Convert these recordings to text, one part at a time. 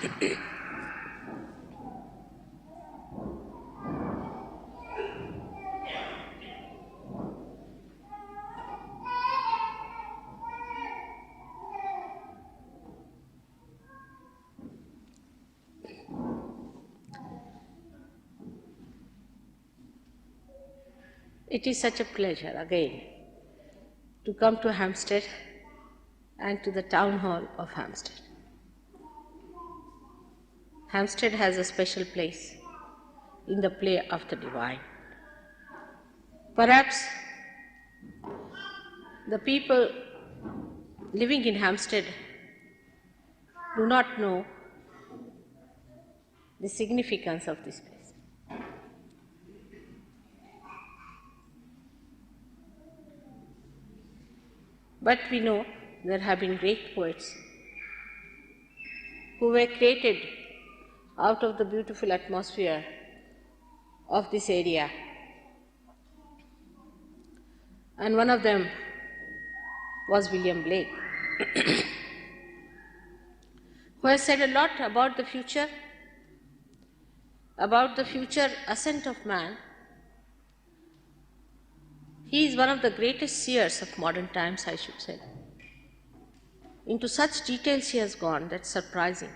It is such a pleasure again to come to Hampstead and to the town hall of Hampstead. Hampstead has a special place in the play of the divine. Perhaps the people living in Hampstead do not know the significance of this place. But we know there have been great poets who were created out of the beautiful atmosphere of this area. And one of them was William Blake, who has said a lot about the future ascent of man. He is one of the greatest seers of modern times, I should say. Into such details he has gone, that's surprising.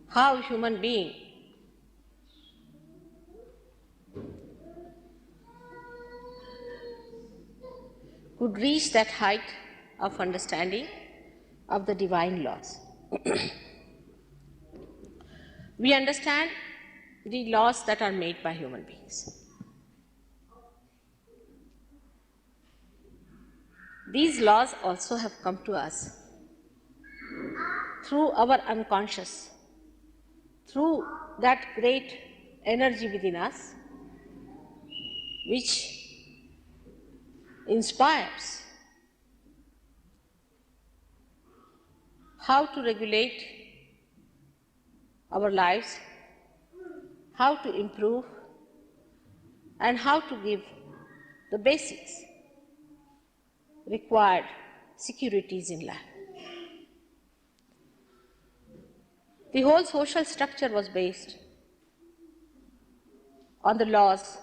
How human being could reach that height of understanding of the divine laws. We understand the laws that are made by human beings. These laws also have come to us through our unconscious, through that great energy within us which inspires how to regulate our lives, how to improve, and how to give the basics required securities in life. The whole social structure was based on the laws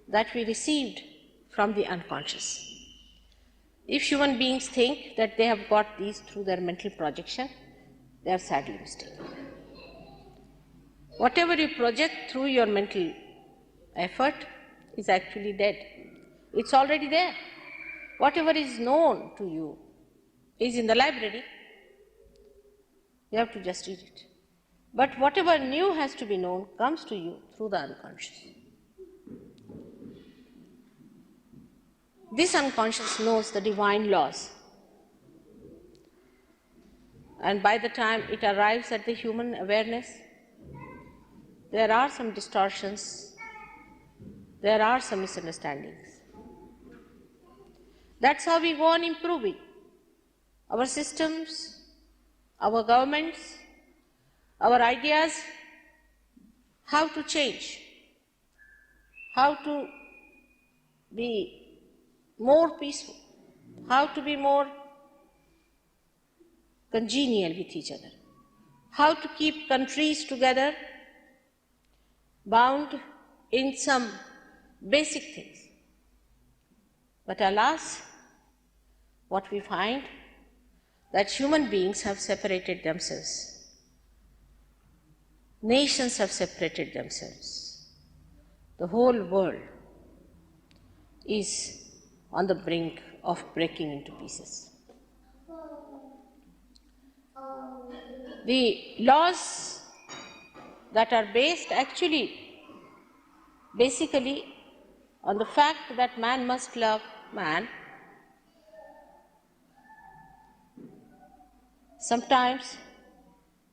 that we received from the unconscious. If human beings think that they have got these through their mental projection, they are sadly mistaken. Whatever you project through your mental effort is actually dead. It's already there. Whatever is known to you is in the library. You have to just read it. But whatever new has to be known comes to you through the unconscious. This unconscious knows the divine laws. And by the time it arrives at the human awareness, there are some distortions, there are some misunderstandings. That's how we go on improving our systems, our governments, our ideas, how to change, how to be more peaceful, how to be more congenial with each other, how to keep countries together, bound in some basic things. But alas, what we find that human beings have separated themselves. Nations have separated themselves. The whole world is on the brink of breaking into pieces. The laws that are based basically on the fact that man must love man sometimes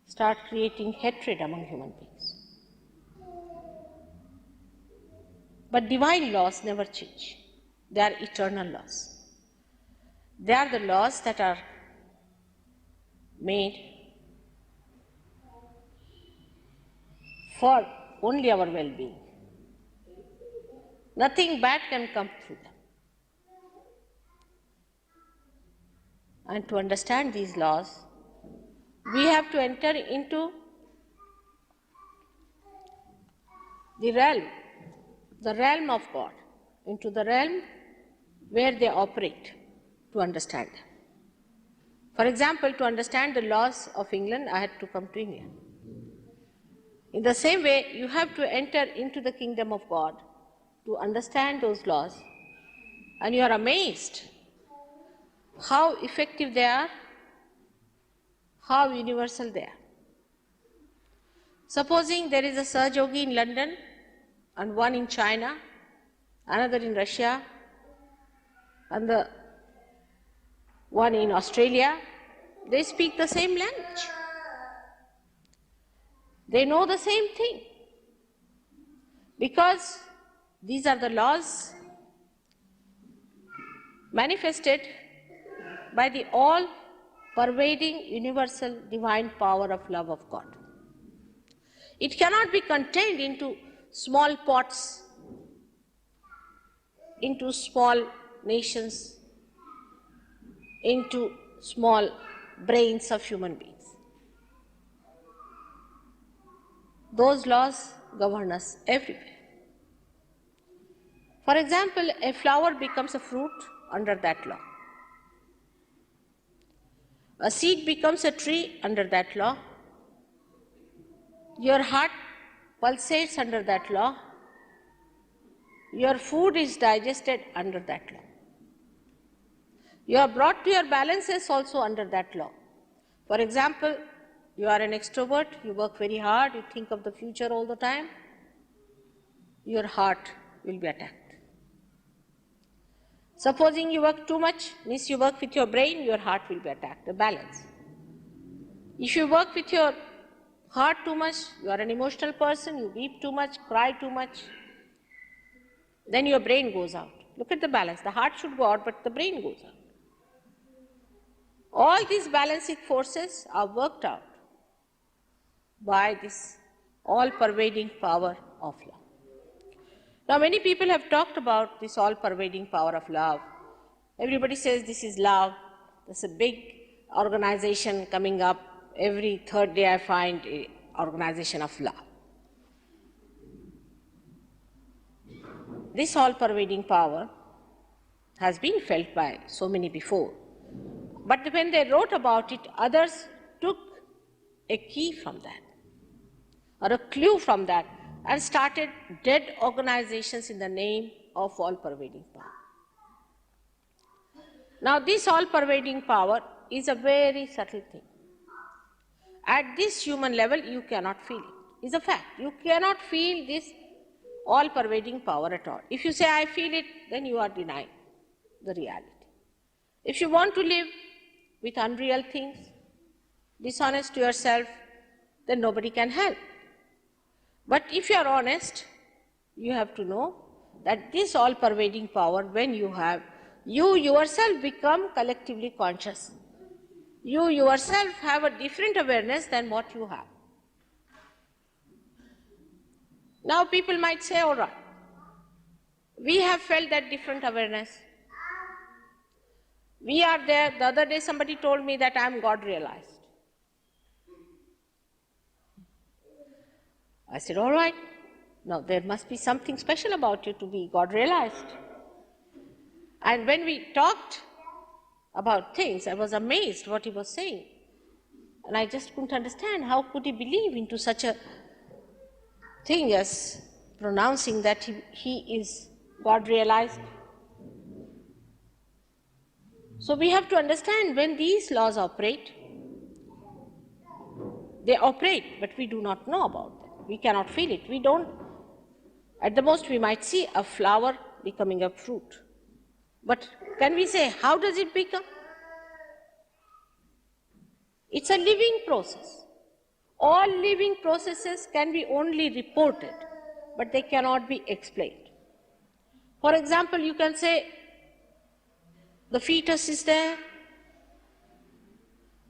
start creating hatred among human beings. But divine laws never change. They are eternal laws. They are the laws that are made for only our well-being. Nothing bad can come through them. And to understand these laws, we have to enter into the realm of God, into the realm where they operate, to understand them. For example, to understand the laws of England, I had to come to India. In the same way, you have to enter into the kingdom of God to understand those laws, and you are amazed how effective they are, how universal they are. Supposing there is a Sahaja yogi in London and one in China, another in Russia, and the one in Australia, they speak the same language. They know the same thing, because these are the laws manifested by the all-pervading universal divine power of love of God. It cannot be contained into small pots, into small nations, into small brains of human beings. Those laws govern us everywhere. For example, a flower becomes a fruit under that law. A seed becomes a tree under that law. Your heart pulsates under that law. Your food is digested under that law. You are brought to your balances also under that law. For example, you are an extrovert, you work very hard, you think of the future all the time, your heart will be attacked. Supposing you work too much, means you work with your brain, your heart will be attacked, the balance. If you work with your heart too much, you are an emotional person, you weep too much, cry too much, then your brain goes out. Look at the balance. The heart should go out, but the brain goes out. All these balancing forces are worked out by this all-pervading power of love. Now, many people have talked about this all-pervading power of love. Everybody says this is love. There's a big organization coming up. Every third day I find an organization of love. This all-pervading power has been felt by so many before. But when they wrote about it, others took a key from that, or a clue from that, and started dead organizations in the name of all-pervading power. Now, this all-pervading power is a very subtle thing. At this human level, you cannot feel it. It's a fact. You cannot feel this all-pervading power at all. If you say, I feel it, then you are denying the reality. If you want to live with unreal things, dishonest to yourself, then nobody can help. But if you are honest, you have to know that this all-pervading power, when you have, you yourself become collectively conscious. You yourself have a different awareness than what you have. Now people might say, all right, we have felt that different awareness. We are there. The other day somebody told me that I am God realized. I said, all right, now there must be something special about you to be God realized. And when we talked about things, I was amazed what he was saying. And I just couldn't understand how could he believe into such a thing as pronouncing that he is God realized. So we have to understand when these laws operate, they operate, but we do not know about them. We cannot feel it. We don't, at the most we might see a flower becoming a fruit. But can we say, how does it become? It's a living process. All living processes can be only reported, but they cannot be explained. For example, you can say, the fetus is there,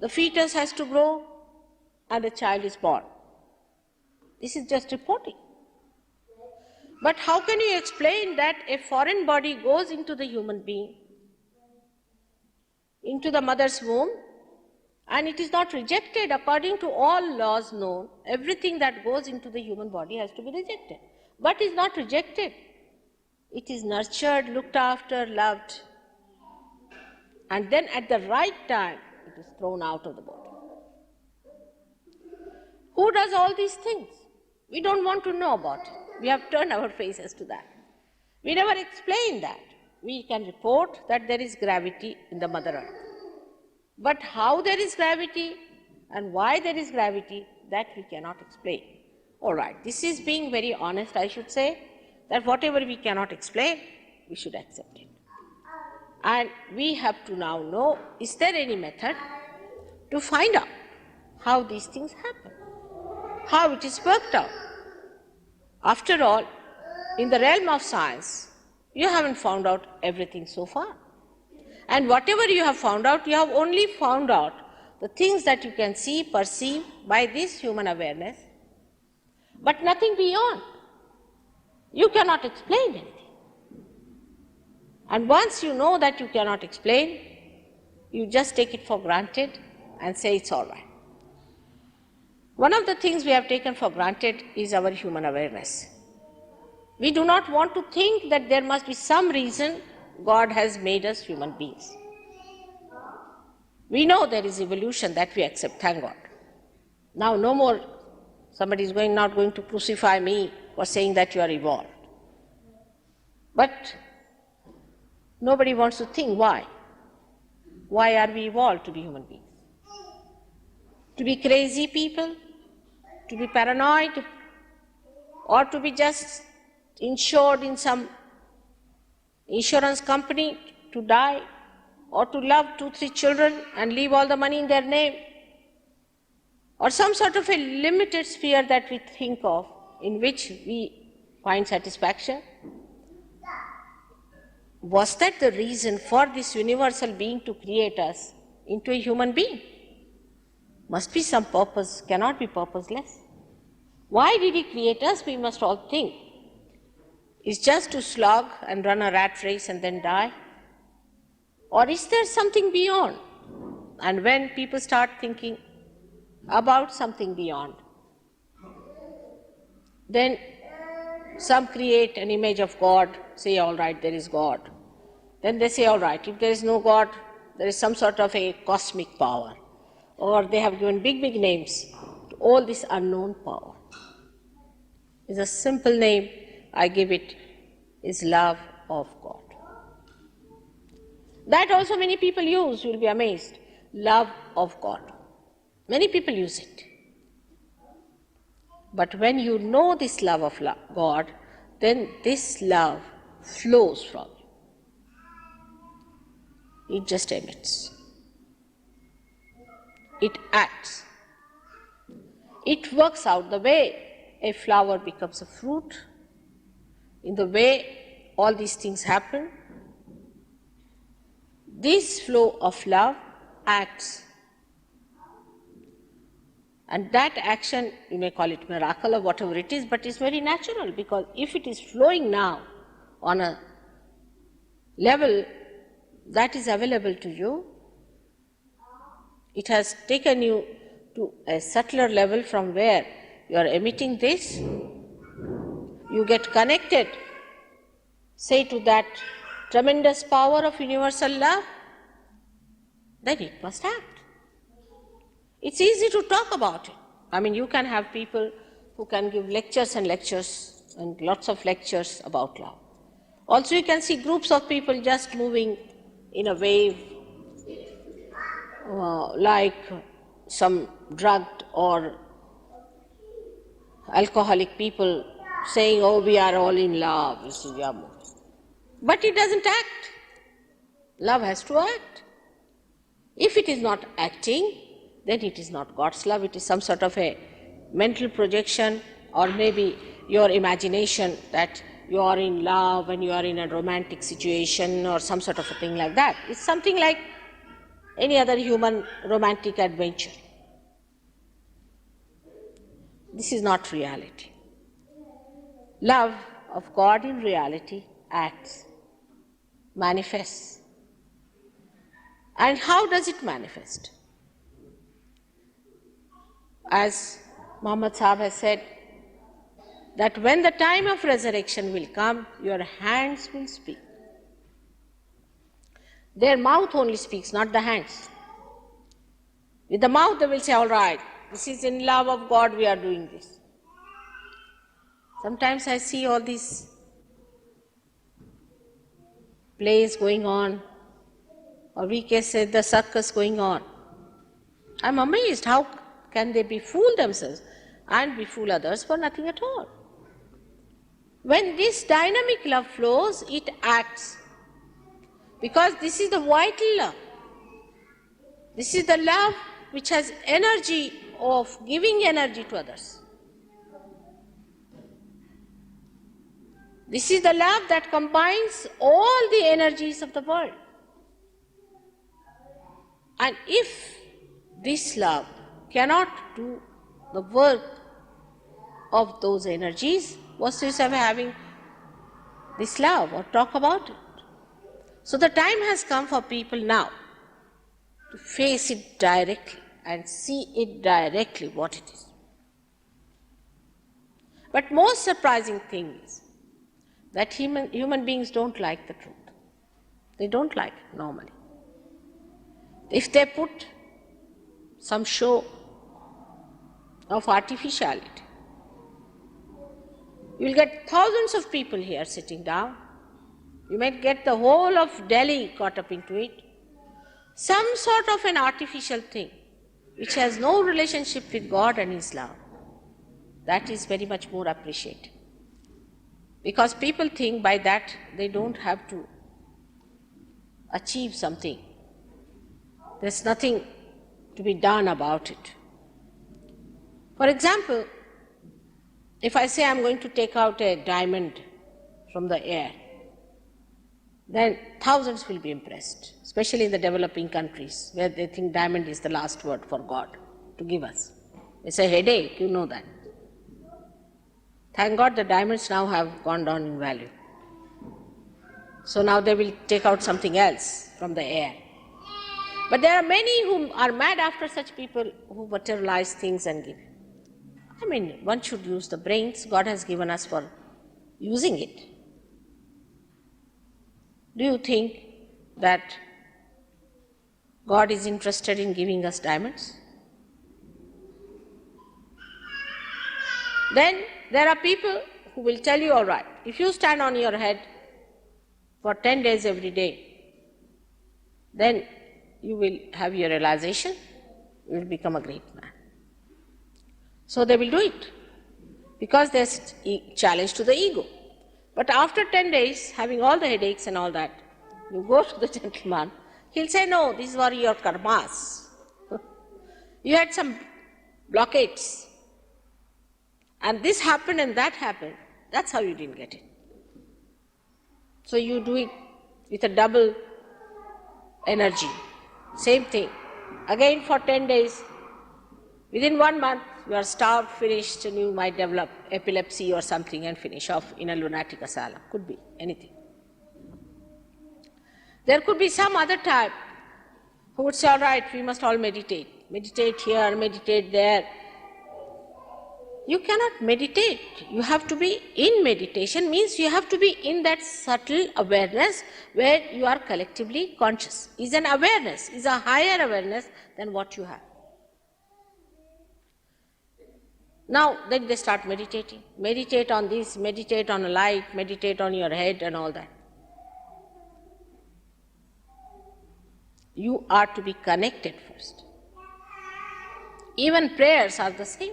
the fetus has to grow, and the child is born. This is just reporting. But how can you explain that a foreign body goes into the human being into the mother's womb, and it is not rejected. According to all laws known, everything that goes into the human body has to be rejected. But is not rejected. It is nurtured, looked after, loved, and then at the right time, it is thrown out of the body. Who does all these things? We don't want to know about it. We have turned our faces to that. We never explain that. We can report that there is gravity in the Mother Earth. But how there is gravity and why there is gravity, that we cannot explain. All right, this is being very honest, I should say, that whatever we cannot explain, we should accept it. And we have to now know, is there any method to find out how these things happen, how it is worked out. After all, in the realm of science, you haven't found out everything so far. And whatever you have found out, you have only found out the things that you can see, perceive by this human awareness, but nothing beyond. You cannot explain anything. And once you know that you cannot explain, you just take it for granted and say it's all right. One of the things we have taken for granted is our human awareness. We do not want to think that there must be some reason God has made us human beings. We know there is evolution, that we accept, thank God. Now no more somebody is not going to crucify me for saying that you are evolved. But nobody wants to think why. Why are we evolved to be human beings? To be crazy people? To be paranoid? Or to be just insured in some insurance company to die? Or to love 2-3 children and leave all the money in their name? Or some sort of a limited sphere that we think of in which we find satisfaction? Was that the reason for this universal being to create us into a human being? Must be some purpose, cannot be purposeless. Why did he create us, we must all think? Is just to slog and run a rat race and then die? Or is there something beyond? And when people start thinking about something beyond, then some create an image of God, say, all right, there is God. Then they say, all right, if there is no God, there is some sort of a cosmic power. Or they have given big, big names to all this unknown power. It's a simple name, I give it, is love of God. That also many people use, you will be amazed, love of God. Many people use it. But when you know this love of God, then this love flows from you. It just emits. It acts. It works out the way a flower becomes a fruit, in the way all these things happen. This flow of love acts. And that action, you may call it miracle or whatever it is, but it's very natural, because if it is flowing now on a level that is available to you, it has taken you to a subtler level from where you are emitting this, you get connected, say, to that tremendous power of universal love, then it must act. It's easy to talk about it. I mean, you can have people who can give lectures and lectures and lots of lectures about love. Also, you can see groups of people just moving in a wave, like some drugged or alcoholic people saying, oh, we are all in love. But it doesn't act. Love has to act. If it is not acting, then it is not God's love, it is some sort of a mental projection, or maybe your imagination that you are in love and you are in a romantic situation or some sort of a thing like that. It's something like any other human romantic adventure. This is not reality. Love of God in reality acts, manifests. And how does it manifest? As Muhammad Sahib has said, that when the time of resurrection will come, your hands will speak. Their mouth only speaks, not the hands. With the mouth they will say, all right, this is in love of God we are doing this. Sometimes I see all these plays going on, or we can say the circus going on. I'm amazed, how can they befool themselves and befool others for nothing at all? When this dynamic love flows, it acts. Because this is the vital love. This is the love which has energy of giving energy to others. This is the love that combines all the energies of the world. And if this love cannot do the work of those energies, what's the use of having this love or talk about it? So the time has come for people now to face it directly and see it directly what it is. But most surprising thing is that human beings don't like the truth. They don't like it normally. If they put some show of artificiality, you will get thousands of people here sitting down. You might get the whole of Delhi caught up into it. Some sort of an artificial thing which has no relationship with God and His love. That is very much more appreciated. Because people think by that they don't have to achieve something. There's nothing to be done about it. For example, if I say I'm going to take out a diamond from the air, then thousands will be impressed, especially in the developing countries where they think diamond is the last word for God to give us. It's a headache, you know that. Thank God the diamonds now have gone down in value. So now they will take out something else from the air. But there are many who are mad after such people who materialize things and give. I mean, one should use the brains God has given us for using it. Do you think that God is interested in giving us diamonds? Then there are people who will tell you, all right, if you stand on your head for 10 days every day, then you will have your realization, you will become a great man. So they will do it because there's a challenge to the ego. But after 10 days, having all the headaches and all that, you go to the gentleman, he'll say, no, these were your karmas. You had some blockades. And this happened and that happened. That's how you didn't get it. So you do it with a double energy. Same thing. Again for 10 days. Within 1 month, you are starved, finished, and you might develop epilepsy or something and finish off in a lunatic asylum. Could be anything. There could be some other type who would say, all right, we must all meditate. Meditate here, meditate there. You cannot meditate. You have to be in meditation, means you have to be in that subtle awareness where you are collectively conscious. Is an awareness, is a higher awareness than what you have. Now, then they start meditating. Meditate on this, meditate on a light, meditate on your head and all that. You are to be connected first. Even prayers are the same.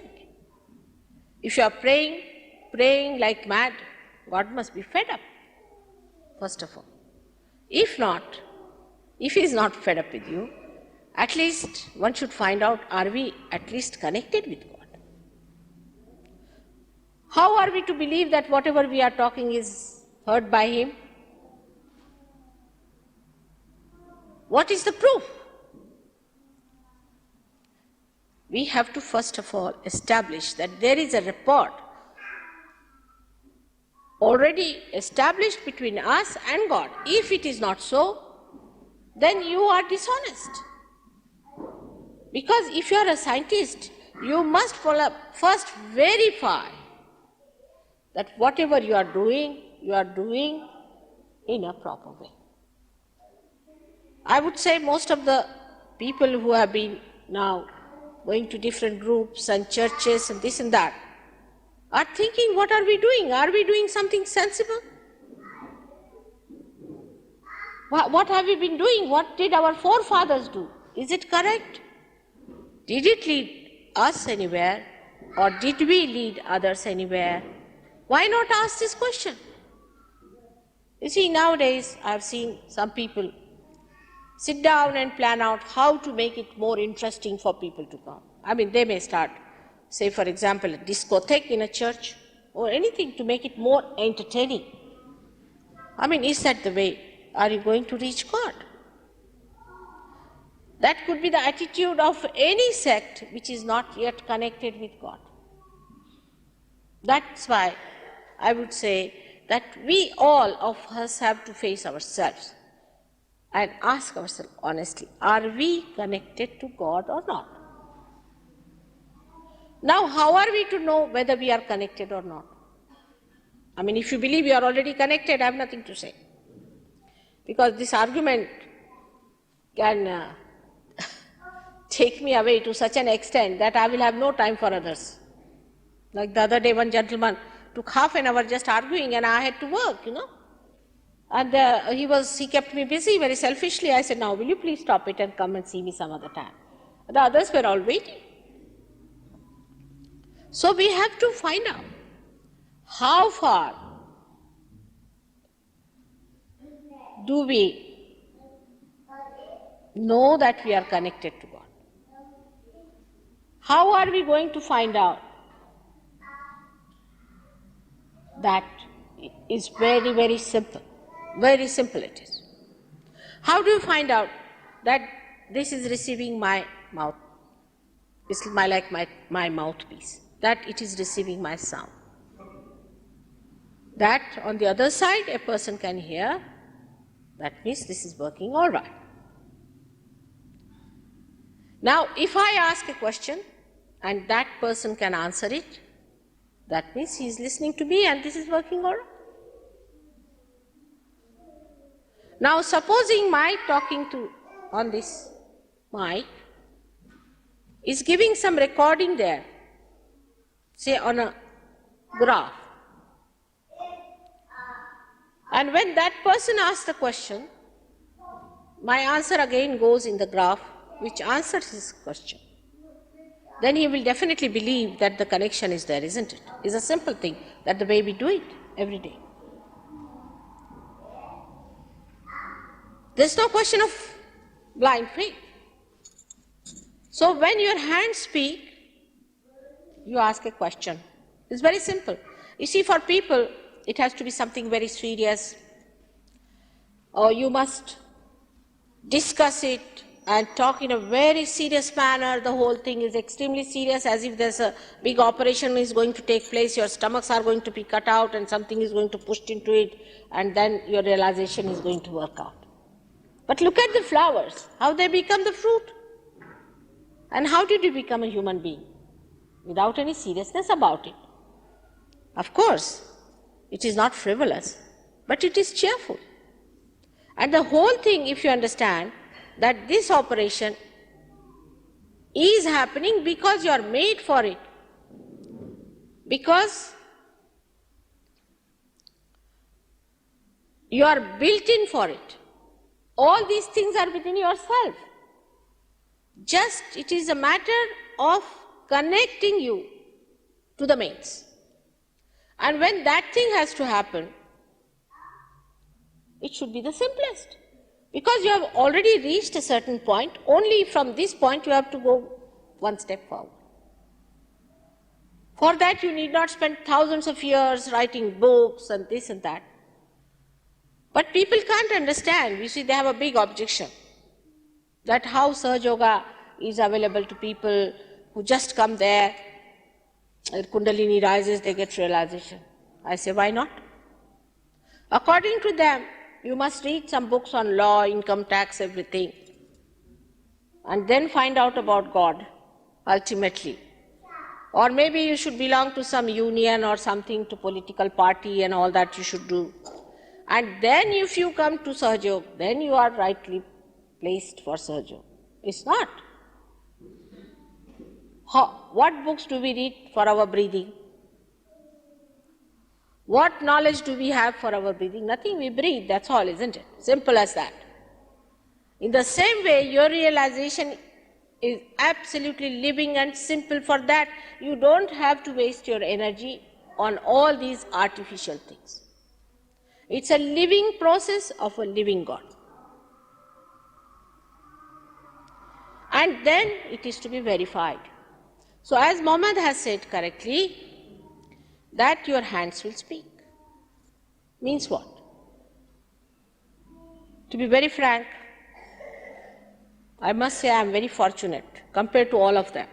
If you are praying like mad, God must be fed up, first of all. If not, if He is not fed up with you, at least one should find out, are we at least connected with God? How are we to believe that whatever we are talking is heard by Him? What is the proof? We have to first of all establish that there is a rapport already established between us and God. If it is not so, then you are dishonest. Because if you are a scientist, you must first verify that whatever you are doing in a proper way. I would say most of the people who have been now going to different groups and churches and this and that are thinking, what are we doing? Are we doing something sensible? What have we been doing? What did our forefathers do? Is it correct? Did it lead us anywhere? Or did we lead others anywhere? Why not ask this question? You see, nowadays I have seen some people sit down and plan out how to make it more interesting for people to come. I mean, they may start, say for example, a discotheque in a church or anything to make it more entertaining. I mean, is that the way? Are you going to reach God? That could be the attitude of any sect which is not yet connected with God. That's why I would say that we all of us have to face ourselves and ask ourselves honestly, are we connected to God or not? Now, how are we to know whether we are connected or not? I mean, if you believe you are already connected, I have nothing to say. Because this argument can take me away to such an extent that I will have no time for others. Like the other day, one gentleman took half an hour just arguing and I had to work, And he kept me busy very selfishly. I said, now will you please stop it and come and see me some other time? The others were all waiting. So we have to find out how far do we know that we are connected to God? How are we going to find out? That is very, very simple. Very simple it is. How do you find out that this is receiving my mouth? It's like my mouthpiece. That it is receiving my sound. That on the other side a person can hear. That means this is working all right. Now, if I ask a question and that person can answer it, that means he is listening to me and this is working all right. Now, supposing my talking on this mic is giving some recording there, say on a graph. And when that person asks the question, my answer again goes in the graph which answers his question. Then he will definitely believe that the connection is there, isn't it? It's a simple thing, that the way we do it every day. There's no question of blind faith. So when your hands speak, you ask a question. It's very simple. You see, for people, it has to be something very serious, or you must discuss it and talk in a very serious manner. The whole thing is extremely serious, as if there's a big operation is going to take place, your stomachs are going to be cut out and something is going to push into it, and then your realization is going to work out. But look at the flowers, how they become the fruit. And how did you become a human being? Without any seriousness about it. Of course, it is not frivolous, but it is cheerful. And the whole thing, if you understand, that this operation is happening because you are made for it. Because you are built in for it. All these things are within yourself. Just it is a matter of connecting you to the mains. And when that thing has to happen, it should be the simplest. Because you have already reached a certain point, only from this point you have to go one step forward. For that you need not spend thousands of years writing books and this and that. But people can't understand. You see, they have a big objection that how Sahaja Yoga is available to people who just come there, Kundalini rises, they get realization. I say, why not? According to them, You must read some books on law, income tax, everything, and then find out about God, ultimately. Or maybe you should belong to some union or something, to political party and all that you should do. And then if you come to Sahaja, then you are rightly placed for Sahaja. It's not. What books do we read for our breathing? What knowledge do we have for our breathing? Nothing, we breathe, that's all, isn't it? Simple as that. In the same way, your realization is absolutely living and simple. For that, you don't have to waste your energy on all these artificial things. It's a living process of a living God. And then it is to be verified. So as Mohammed has said correctly, that your hands will speak. Means what? To be very frank, I must say I am very fortunate compared to all of them,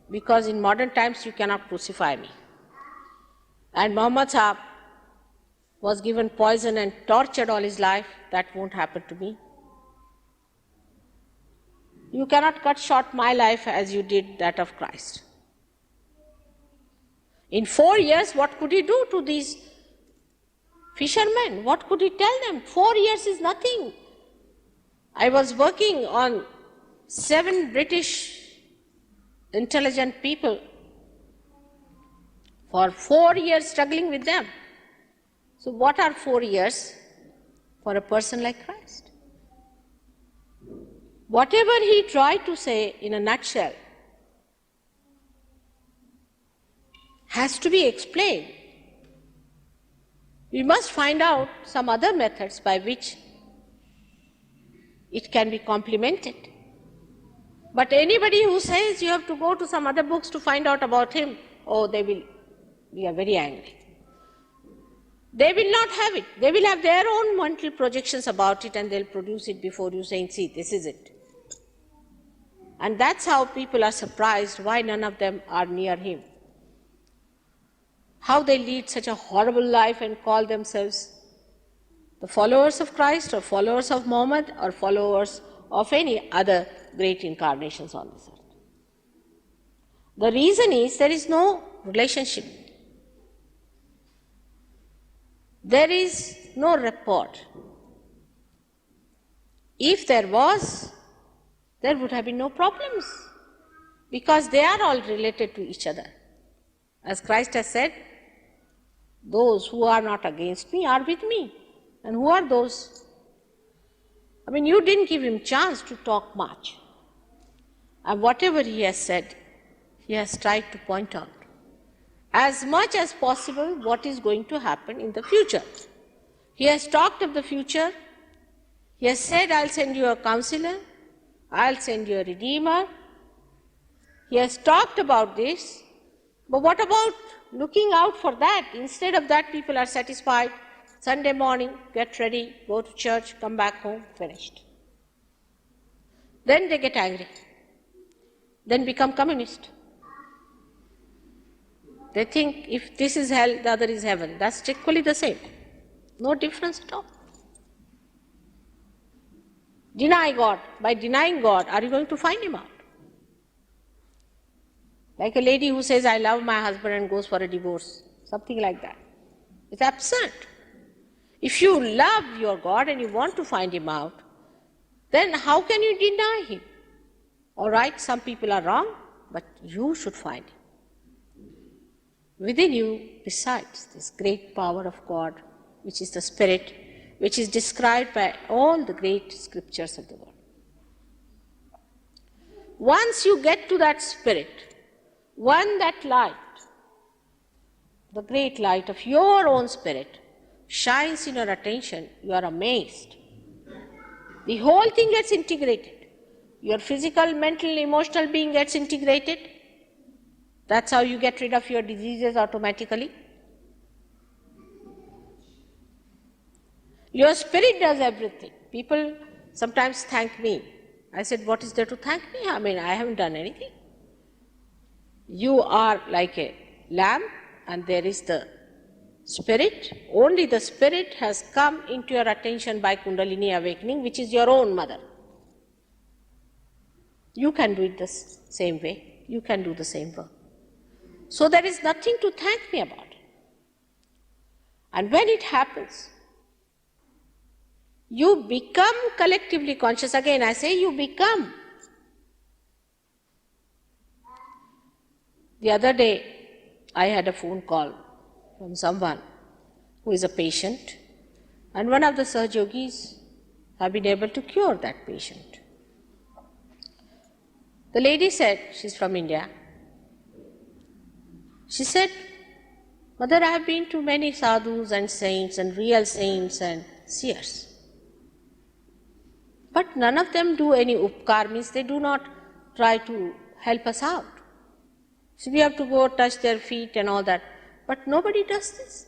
because in modern times you cannot crucify me. And Muhammad Sahab was given poison and tortured all his life. That won't happen to me. You cannot cut short my life as you did that of Christ. In 4 years, what could he do to these fishermen? What could he tell them? 4 years is nothing. I was working on 7 British intelligent people for 4 years, struggling with them. So what are 4 years for a person like Christ? Whatever he tried to say in a nutshell has to be explained. We must find out some other methods by which it can be complemented. But anybody who says you have to go to some other books to find out about him, oh, we are very angry. They will not have it. They will have their own mental projections about it, and they'll produce it before you, saying, see, this is it. And that's how people are surprised why none of them are near him. How they lead such a horrible life and call themselves the followers of Christ, or followers of Muhammad, or followers of any other great incarnations on this earth. The reason is there is no relationship. There is no rapport. If there was, there would have been no problems, because they are all related to each other. As Christ has said, those who are not against me are with me. And who are those? I mean, you didn't give him chance to talk much. And whatever he has said, he has tried to point out as much as possible what is going to happen in the future. He has talked of the future. He has said, I'll send you a counselor, I'll send you a redeemer. He has talked about this, but what about looking out for that? Instead of that, people are satisfied. Sunday morning, get ready, go to church, come back home, finished. Then they get angry, then become communist. They think if this is hell, the other is heaven. That's equally the same. No difference at all. Deny God. By denying God, are you going to find him out? Like a lady who says, I love my husband, and goes for a divorce. Something like that. It's absurd. If you love your God and you want to find him out, then how can you deny him? All right, some people are wrong, but you should find him. Within you, besides this great power of God, which is the Spirit, which is described by all the great scriptures of the world. Once you get to that Spirit, that light, the great light of your own spirit, shines in your attention, you are amazed. The whole thing gets integrated. Your physical, mental, emotional being gets integrated. That's how you get rid of your diseases automatically. Your spirit does everything. People sometimes thank me. I said, what is there to thank me? I mean, I haven't done anything. You are like a lamp, and there is the Spirit, only the spirit has come into your attention by Kundalini awakening, which is your own mother. You can do it the same way. You can do the same work. So there is nothing to thank me about. And when it happens, you become collectively conscious. Again, I say you become. The other day, I had a phone call from someone who is a patient, and one of the Sahaja yogis have been able to cure that patient. The lady said, she's from India, she said, Mother, I have been to many sadhus and saints and real saints and seers, but none of them do any upkar, means they do not try to help us out. So we have to go touch their feet and all that, but nobody does this.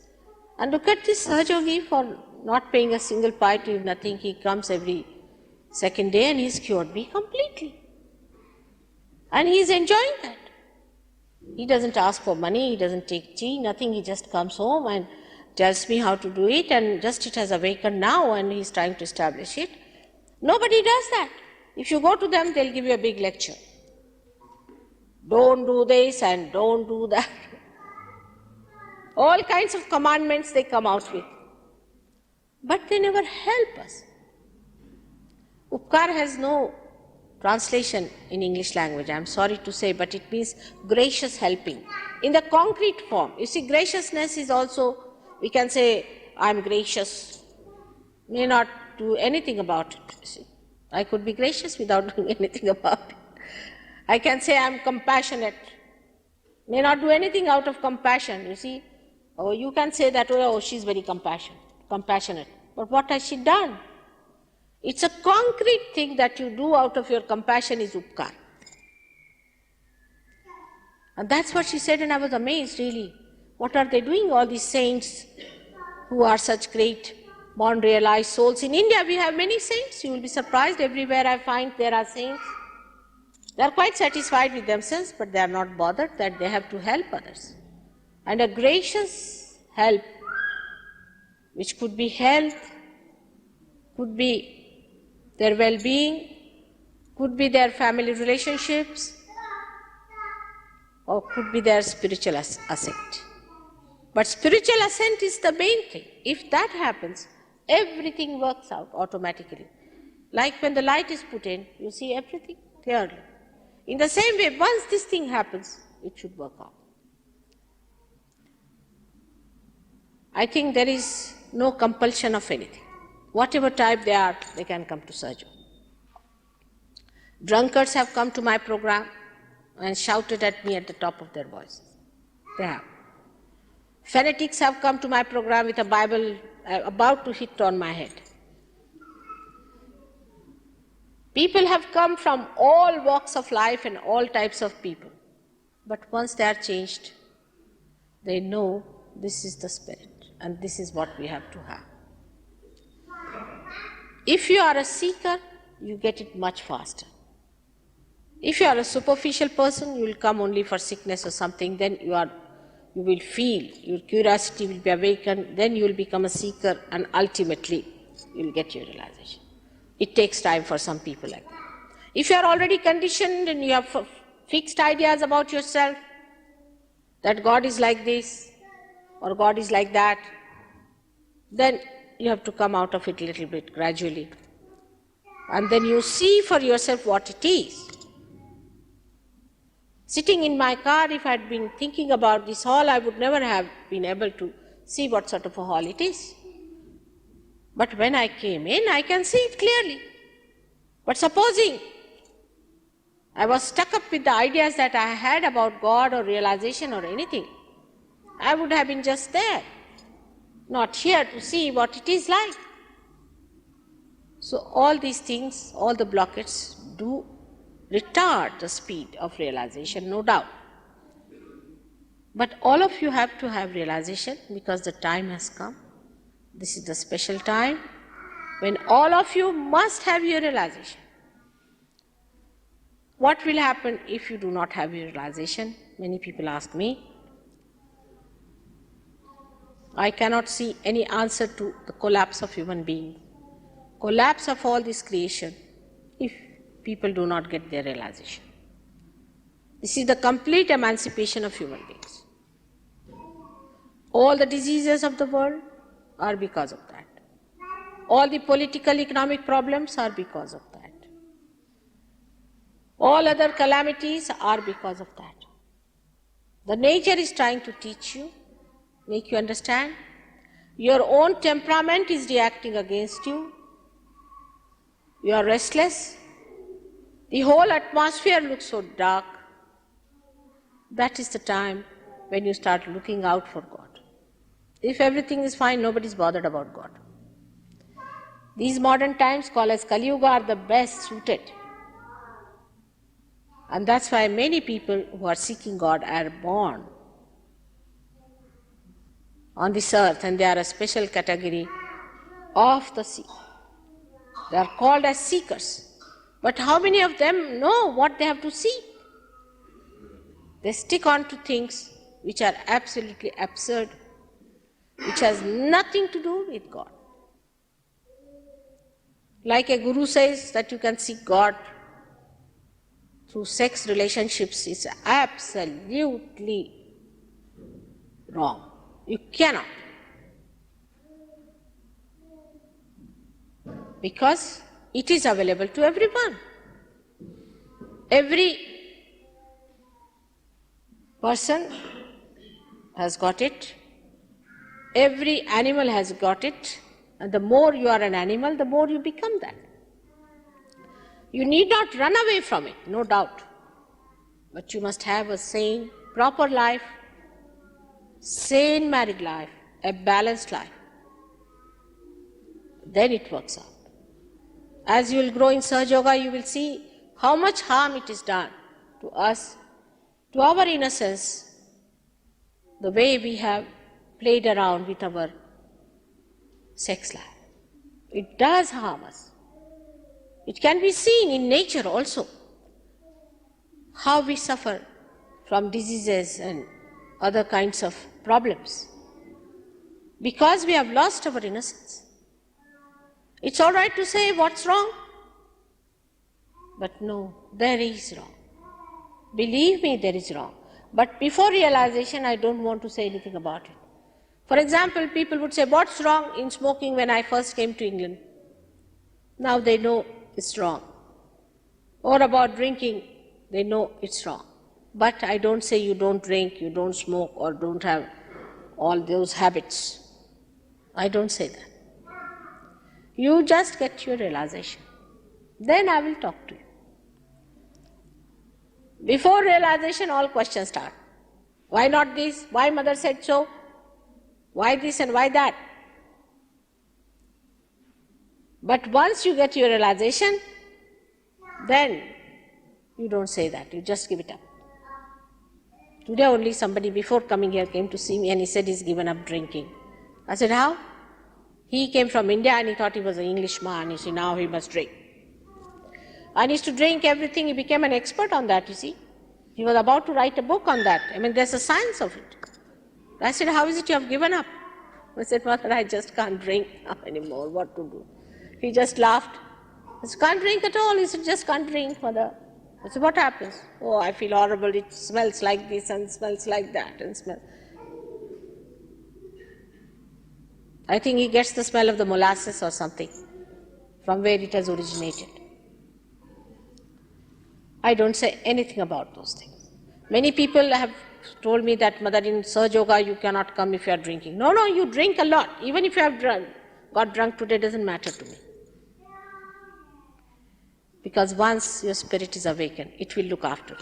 And look at this Sahaja yogi for not paying a single pi to him, nothing. He comes every second day and he's cured me completely. And he's enjoying that. He doesn't ask for money, he doesn't take tea, nothing. He just comes home and tells me how to do it, and just it has awakened now and he's trying to establish it. Nobody does that. If you go to them, they'll give you a big lecture. Don't do this and don't do that. All kinds of commandments they come out with. But they never help us. Upkar has no translation in English language, I'm sorry to say, but it means gracious helping. In the concrete form, you see, graciousness is also, we can say, I'm gracious, may not do anything about it. You see, I could be gracious without doing anything about it. I can say I'm compassionate, may not do anything out of compassion, you see. Oh, you can say that, oh, she's very compassionate. But what has she done? It's a concrete thing that you do out of your compassion is upkar. And that's what she said, and I was amazed, really. What are they doing, all these saints who are such great born realized souls? In India we have many saints. You will be surprised, everywhere I find there are saints. They are quite satisfied with themselves, but they are not bothered that they have to help others. And a gracious help, which could be health, could be their well-being, could be their family relationships, or could be their spiritual ascent. But spiritual ascent is the main thing. If that happens, everything works out automatically. Like when the light is put in, you see everything clearly. In the same way, once this thing happens, it should work out. I think there is no compulsion of anything. Whatever type they are, they can come to Sahaja. Drunkards have come to my program and shouted at me at the top of their voices. They have. Fanatics have come to my program with a Bible about to hit on my head. People have come from all walks of life and all types of people. But once they are changed, they know this is the spirit and this is what we have to have. If you are a seeker, you get it much faster. If you are a superficial person, you will come only for sickness or something, then you will feel, your curiosity will be awakened, then you will become a seeker and ultimately you will get your realization. It takes time for some people like that. If you are already conditioned and you have fixed ideas about yourself, that God is like this or God is like that, then you have to come out of it a little bit gradually. And then you see for yourself what it is. Sitting in my car, if I had been thinking about this hall, I would never have been able to see what sort of a hall it is. But when I came in, I can see it clearly. But supposing I was stuck up with the ideas that I had about God or realization or anything, I would have been just there, not here to see what it is like. So all these things, all the blockades do retard the speed of realization, no doubt. But all of you have to have realization because the time has come. This is the special time when all of you must have your realization. What will happen if you do not have your realization? Many people ask me. I cannot see any answer to the collapse of human beings, collapse of all this creation, if people do not get their realization. This is the complete emancipation of human beings. All the diseases of the world are because of that. All the political, economic problems are because of that. All other calamities are because of that. The nature is trying to teach you, make you understand. Your own temperament is reacting against you. You are restless. The whole atmosphere looks so dark. That is the time when you start looking out for God. If everything is fine, nobody is bothered about God. These modern times, called as Kali Yuga, are the best suited. And that's why many people who are seeking God are born on this earth, and they are a special category of the sea. They are called as seekers. But how many of them know what they have to seek? They stick on to things which are absolutely absurd, which has nothing to do with God. Like a guru says that you can seek God through sex relationships is absolutely wrong. You cannot. Because it is available to everyone. Every person has got it. Every animal has got it. And the more you are an animal, the more you become that. You need not run away from it, no doubt. But you must have a sane, proper life, sane married life, a balanced life. Then it works out. As you will grow in Sahaja Yoga, you will see how much harm it is done to us, to our innocence, the way we have played around with our sex life. It does harm us. It can be seen in nature also, how we suffer from diseases and other kinds of problems, because we have lost our innocence. It's all right to say what's wrong, but no, there is wrong. Believe me, there is wrong. But before realization, I don't want to say anything about it. For example, people would say, what's wrong in smoking when I first came to England? Now they know it's wrong. Or about drinking, they know it's wrong. But I don't say you don't drink, you don't smoke, or don't have all those habits. I don't say that. You just get your realization. Then I will talk to you. Before realization, all questions start. Why not this? Why mother said so? Why this and why that? But once you get your realization, then you don't say that, you just give it up. Today only somebody before coming here came to see me and he said he's given up drinking. I said, how? He came from India and he thought he was an Englishman. He said, now he must drink. And he used to drink everything. He became an expert on that, you see. He was about to write a book on that. I mean, there's a science of it. I said, how is it you have given up? I said, mother, I just can't drink anymore. What to do? He just laughed. I said, can't drink at all. He said, just can't drink, mother. I said, what happens? Oh, I feel horrible. It smells like this and smells like that and smells. I think he gets the smell of the molasses or something from where it has originated. I don't say anything about those things. Many people have told me that, mother, in Sahaja Yoga you cannot come if you are drinking. No, no, you drink a lot. Even if you have got drunk today, doesn't matter to me. Because once your spirit is awakened, it will look after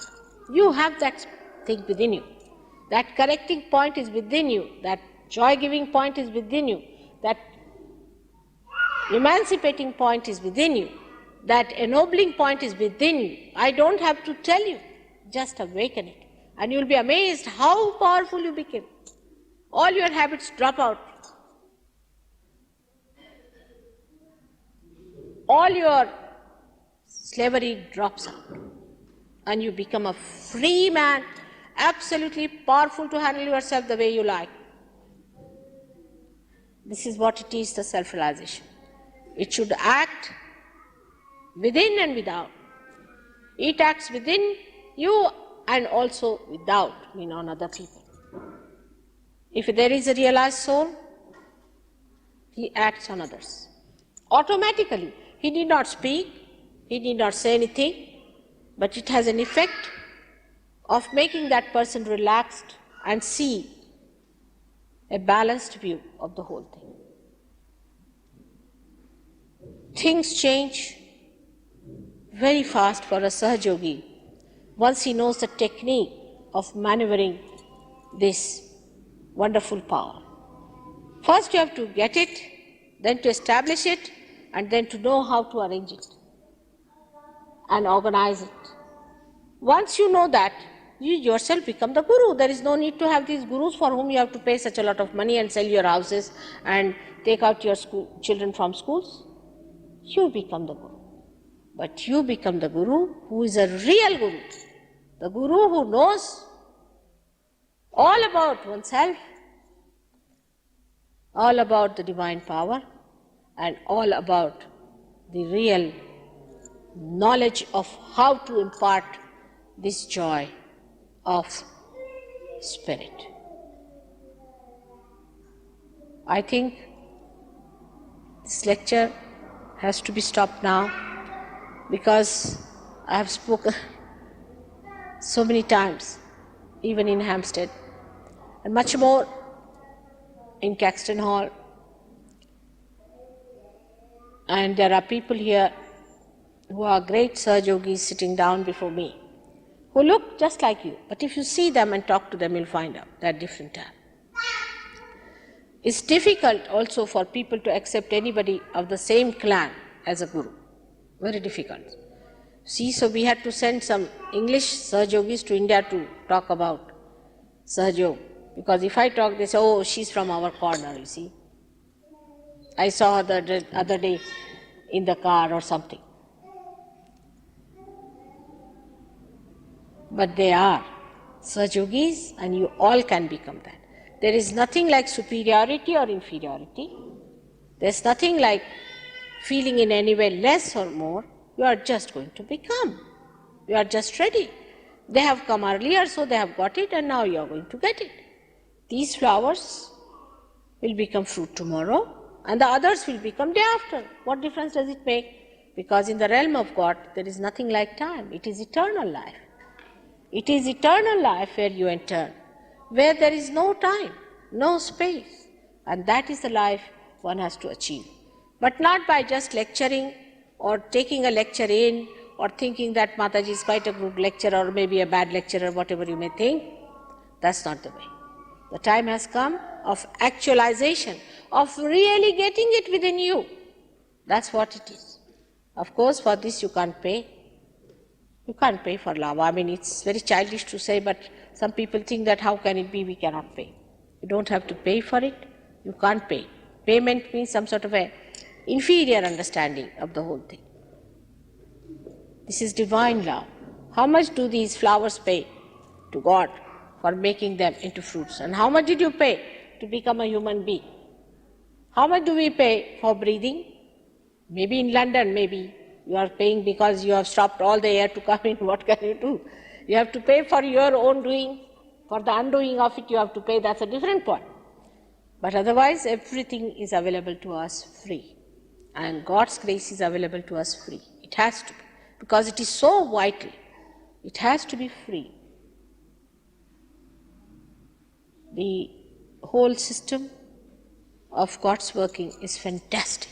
you. You have that thing within you. That correcting point is within you. That joy-giving point is within you. That emancipating point is within you. That ennobling point is within you. I don't have to tell you. Just awaken it. And you'll be amazed how powerful you became. All your habits drop out. All your slavery drops out. And you become a free man, absolutely powerful to handle yourself the way you like. This is what it is, the self-realization. It should act within and without. It acts within you and also without, on other people. If there is a realized soul, he acts on others. Automatically, he need not speak, he need not say anything, but it has an effect of making that person relaxed and see a balanced view of the whole thing. Things change very fast for a Sahaja yogi once he knows the technique of maneuvering this wonderful power. First you have to get it, then to establish it, and then to know how to arrange it and organize it. Once you know that, you yourself become the guru. There is no need to have these gurus for whom you have to pay such a lot of money and sell your houses and take out your children from schools. You become the guru. But you become the guru who is a real guru. The guru who knows all about oneself, all about the divine power, and all about the real knowledge of how to impart this joy of spirit. I think this lecture has to be stopped now because I have spoken so many times, even in Hampstead, and much more in Caxton Hall. And there are people here who are great Sahaja yogis sitting down before me, who look just like you. But if you see them and talk to them, you'll find out they're different type. It's difficult also for people to accept anybody of the same clan as a guru. Very difficult. See, so we had to send some English Sahaja yogis to India to talk about Sahaja Yoga. Because if I talk, they say, oh, she's from our corner, you see. I saw her the other day in the car or something. But they are Sahaja yogis, and you all can become that. There is nothing like superiority or inferiority. There's nothing like feeling in any way less or more. You are just going to become. You are just ready. They have come earlier, so they have got it, and now you are going to get it. These flowers will become fruit tomorrow, and the others will become day after. What difference does it make? Because in the realm of God, there is nothing like time. It is eternal life. It is eternal life where you enter, where there is no time, no space, and that is the life one has to achieve. But not by just lecturing or taking a lecture in or thinking that Mataji is quite a good lecturer or maybe a bad lecturer, whatever you may think. That's not the way. The time has come of actualization, of really getting it within you. That's what it is. Of course, for this you can't pay. You can't pay for lava. I mean, it's very childish to say, but some people think that how can it be we cannot pay. You don't have to pay for it. You can't pay. Payment means some sort of a inferior understanding of the whole thing. This is divine love. How much do these flowers pay to God for making them into fruits? And how much did you pay to become a human being? How much do we pay for breathing? Maybe in London, maybe you are paying because you have stopped all the air to come in. What can you do? You have to pay for your own doing. For the undoing of it, you have to pay. That's a different point. But otherwise, everything is available to us free. And God's grace is available to us free. It has to be. Because it is so vital. It has to be free. The whole system of God's working is fantastic.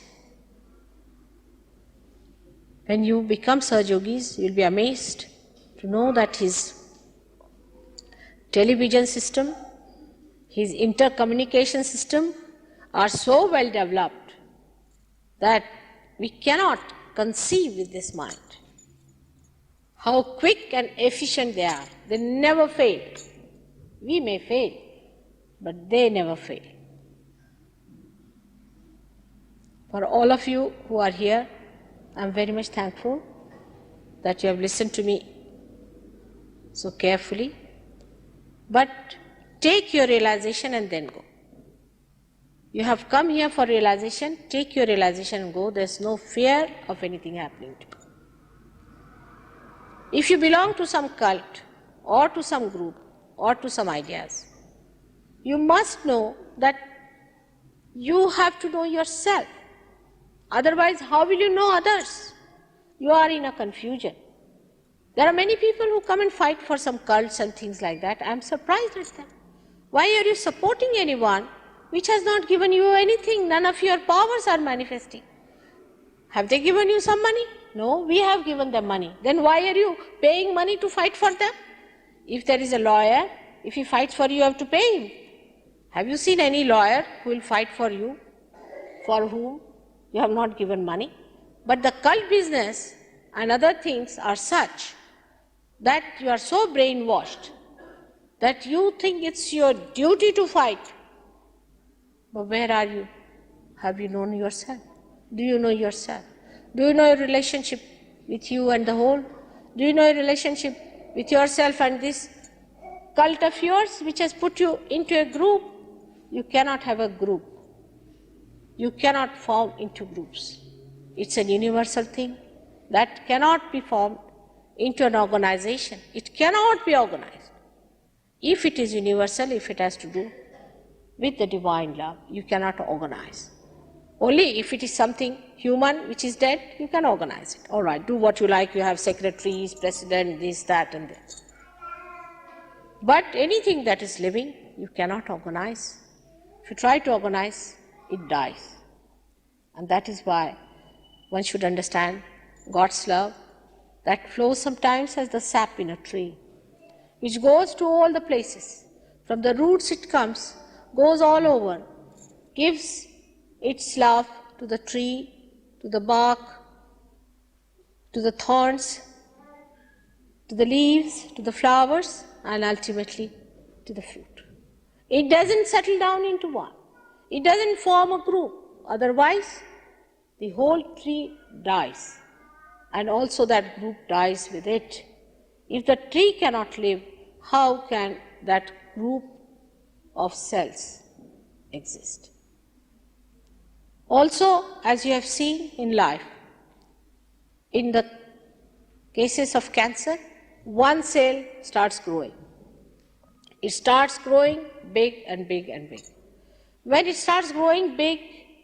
When you become Sahaja yogis, you will be amazed to know that his television system, his intercommunication system are so well developed that we cannot conceive with this mind how quick and efficient they are. They never fail. We may fail, but they never fail. For all of you who are here, I am very much thankful that you have listened to me so carefully. But take your realization and then go. You have come here for realization, take your realization and go. There's no fear of anything happening to you. If you belong to some cult or to some group or to some ideas, you must know that you have to know yourself. Otherwise, how will you know others? You are in a confusion. There are many people who come and fight for some cults and things like that. I am surprised at them. Why are you supporting anyone which has not given you anything? None of your powers are manifesting. Have they given you some money? No, we have given them money. Then why are you paying money to fight for them? If there is a lawyer, if he fights for you, you have to pay him. Have you seen any lawyer who will fight for you, for whom you have not given money? But the cult business and other things are such that you are so brainwashed that you think it's your duty to fight. But where are you? Have you known yourself? Do you know yourself? Do you know your relationship with you and the whole? Do you know your relationship with yourself and this cult of yours which has put you into a group? You cannot have a group. You cannot form into groups. It's a universal thing that cannot be formed into an organization. It cannot be organized. If it is universal, if it has to do with the divine love, you cannot organize. Only if it is something human which is dead, you can organize it. All right, do what you like, you have secretaries, president, this, that, and that. But anything that is living, you cannot organize. If you try to organize, it dies. And that is why one should understand God's love that flows sometimes as the sap in a tree, which goes to all the places. From the roots it comes, goes all over, gives its love to the tree, to the bark, to the thorns, to the leaves, to the flowers, and ultimately to the fruit. It doesn't settle down into one. It doesn't form a group. Otherwise, the whole tree dies, and also that group dies with it. If the tree cannot live, how can that group of cells exist? Also, as you have seen in life, in the cases of cancer, one cell starts growing. It starts growing big and big and big. When it starts growing big,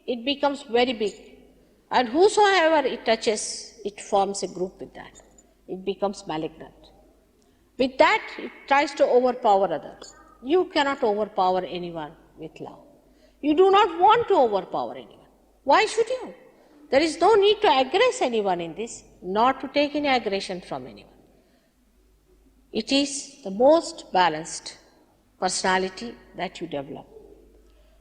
it becomes very big. And whosoever it touches, it forms a group with that. It becomes malignant. With that, it tries to overpower others. You cannot overpower anyone with love. You do not want to overpower anyone. Why should you? There is no need to aggress anyone in this, nor to take any aggression from anyone. It is the most balanced personality that you develop.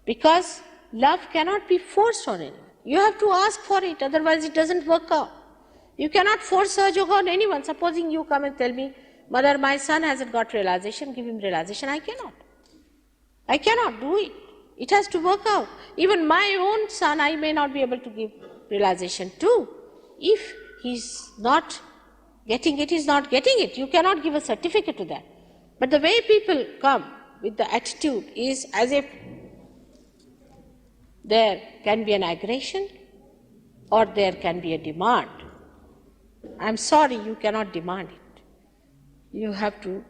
Because love cannot be forced on anyone. You have to ask for it, otherwise it doesn't work out. You cannot force urge on anyone. Supposing you come and tell me, Mother, my son hasn't got realization, give him realization. I cannot. I cannot do it. It has to work out. Even my own son, I may not be able to give realization to. If he's not getting it, he's not getting it. You cannot give a certificate to that. But the way people come with the attitude is as if there can be an aggression or there can be a demand. I'm sorry, you cannot demand it. You have to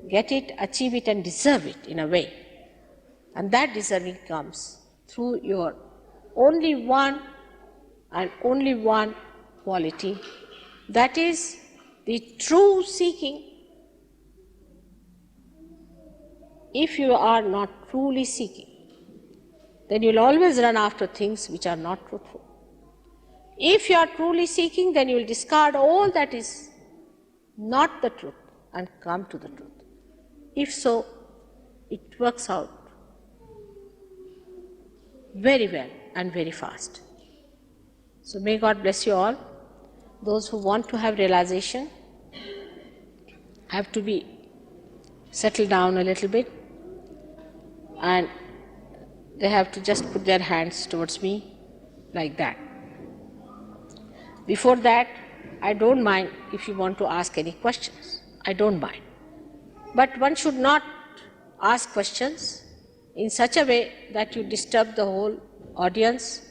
get it, achieve it, and deserve it in a way. And that deserving comes through your only one and only one quality, that is the true seeking. If you are not truly seeking, then you will always run after things which are not truthful. If you are truly seeking, then you will discard all that is not the truth and come to the truth. If so, it works out very well and very fast. So may God bless you all. Those who want to have realization have to be settled down a little bit, and they have to just put their hands towards me like that. Before that, I don't mind if you want to ask any questions. I don't mind. But one should not ask questions in such a way that you disturb the whole audience,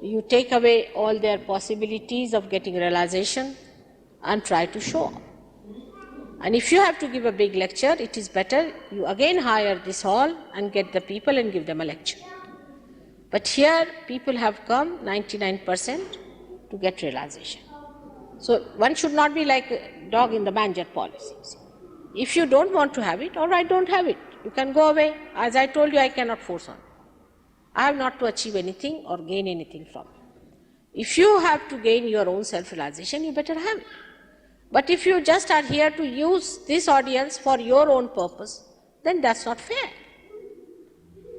you take away all their possibilities of getting realization and try to show up. And if you have to give a big lecture, it is better you again hire this hall and get the people and give them a lecture. But here people have come 99% to get realization. So one should not be like a dog in the manger policy. If you don't want to have it, all right, don't have it. You can go away. As I told you, I cannot force on you. I have not to achieve anything or gain anything from it. If you have to gain your own self-realization, you better have it. But if you just are here to use this audience for your own purpose, then that's not fair.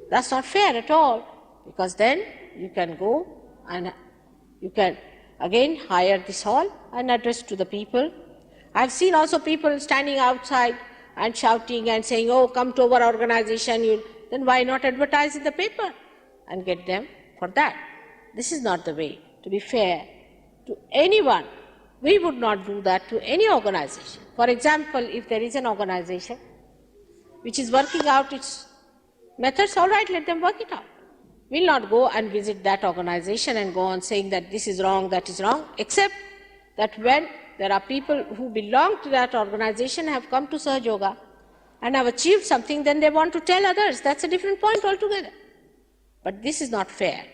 That's not fair at all, because then you can go and you can again hire this hall and address to the people. I've seen also people standing outside and shouting and saying, oh, come to our organization, then why not advertise in the paper and get them for that? This is not the way to be fair to anyone. We would not do that to any organization. For example, if there is an organization which is working out its methods, all right, let them work it out. We'll not go and visit that organization and go on saying that this is wrong, that is wrong, except that when there are people who belong to that organization, have come to Sahaja and have achieved something, then they want to tell others. That's a different point altogether. But this is not fair.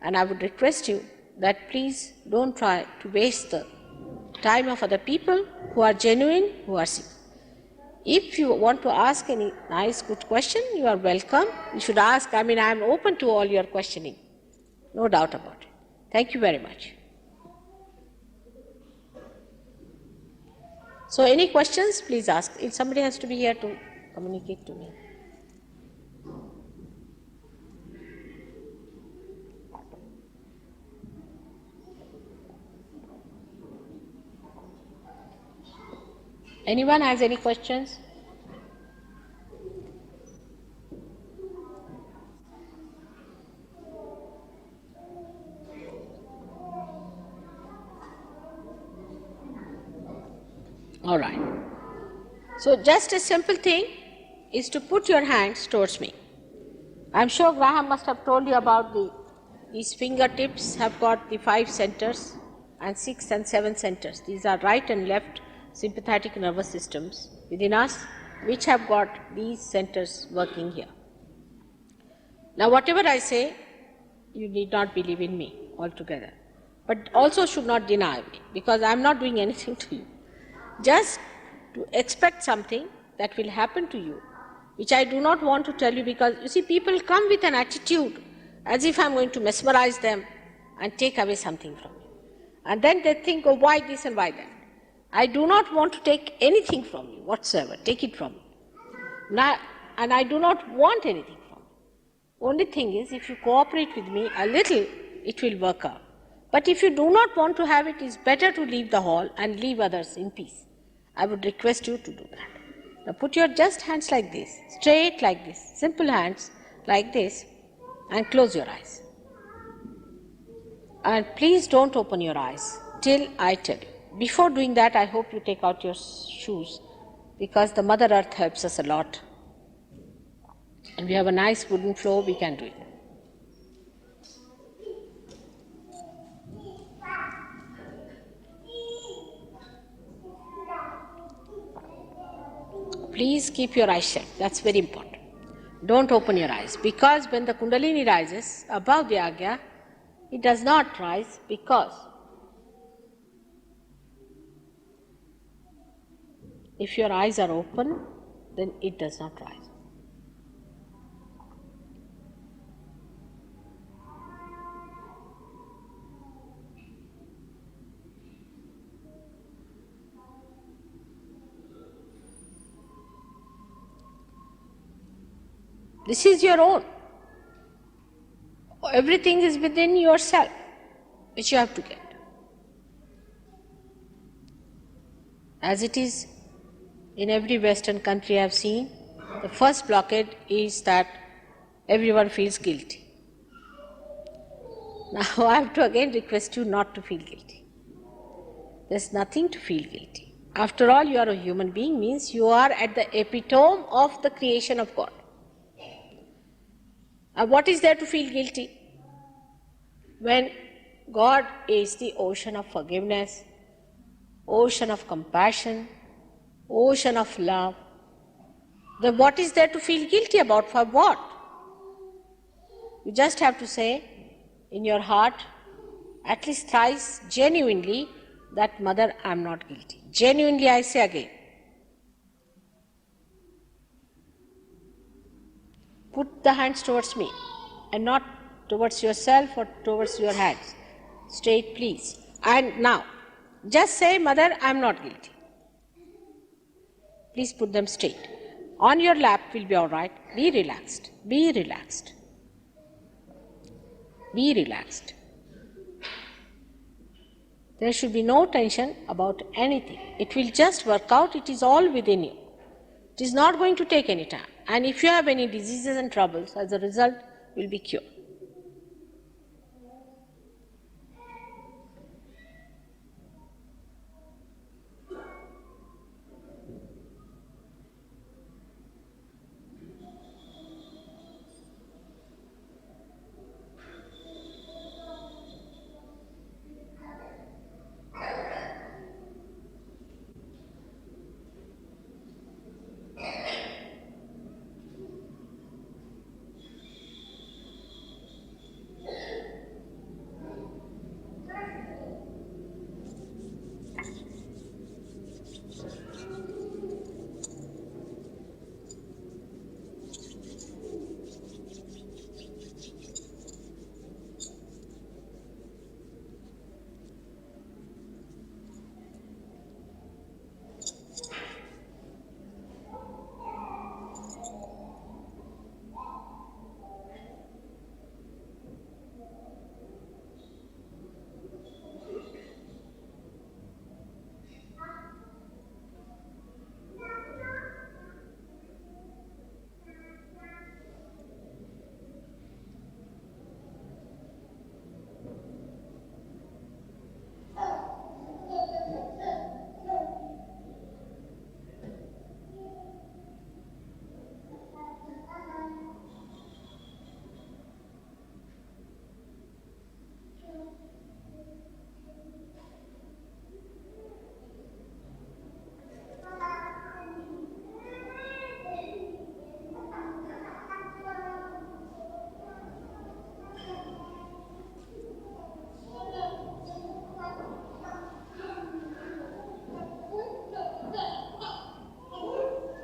And I would request you that please don't try to waste the time of other people who are genuine, who are sick. If you want to ask any nice, good question, you are welcome. You should ask. I am open to all your questioning. No doubt about it. Thank you very much. So any questions, please ask. If somebody has to be here to communicate to me. Anyone has any questions? All right. So just a simple thing is to put your hands towards me. I'm sure Graham must have told you about these fingertips have got the 5 centers and 6 and 7 centers. These are right and left sympathetic nervous systems within us, which have got these centers working here. Now whatever I say, you need not believe in me altogether, but also should not deny me, because I am not doing anything to you. Just to expect something that will happen to you, which I do not want to tell you, because you see, people come with an attitude as if I am going to mesmerize them and take away something from you. And then they think, oh, why this and why that. I do not want to take anything from you whatsoever. Take it from me. Now, and I do not want anything from you. Only thing is, if you cooperate with me a little, it will work out. But if you do not want to have it, it's better to leave the hall and leave others in peace. I would request you to do that. Now put your just hands like this, straight like this, simple hands like this, and close your eyes. And please don't open your eyes till I tell you. Before doing that, I hope you take out your shoes, because the Mother Earth helps us a lot. And we have a nice wooden floor, we can do it. Please keep your eyes shut. That's very important. Don't open your eyes, because when the Kundalini rises above the Agya, it does not rise, because if your eyes are open, then it does not rise. This is your own. Everything is within yourself, which you have to get. As it is in every Western country I have seen, the first blockade is that everyone feels guilty. Now I have to again request you not to feel guilty. There's nothing to feel guilty. After all, you are a human being, means you are at the epitome of the creation of God. What is there to feel guilty? When God is the ocean of forgiveness, ocean of compassion, ocean of love, then what is there to feel guilty about? For what? You just have to say in your heart, at least thrice, genuinely, that Mother, I am not guilty. Genuinely, I say again. Put the hands towards me and not towards yourself or towards your hands. Straight, please. And now, just say, Mother, I am not guilty. Please put them straight. On your lap will be all right. Be relaxed. Be relaxed. Be relaxed. There should be no tension about anything. It will just work out. It is all within you. It is not going to take any time. And if you have any diseases and troubles, as a result, will be cured.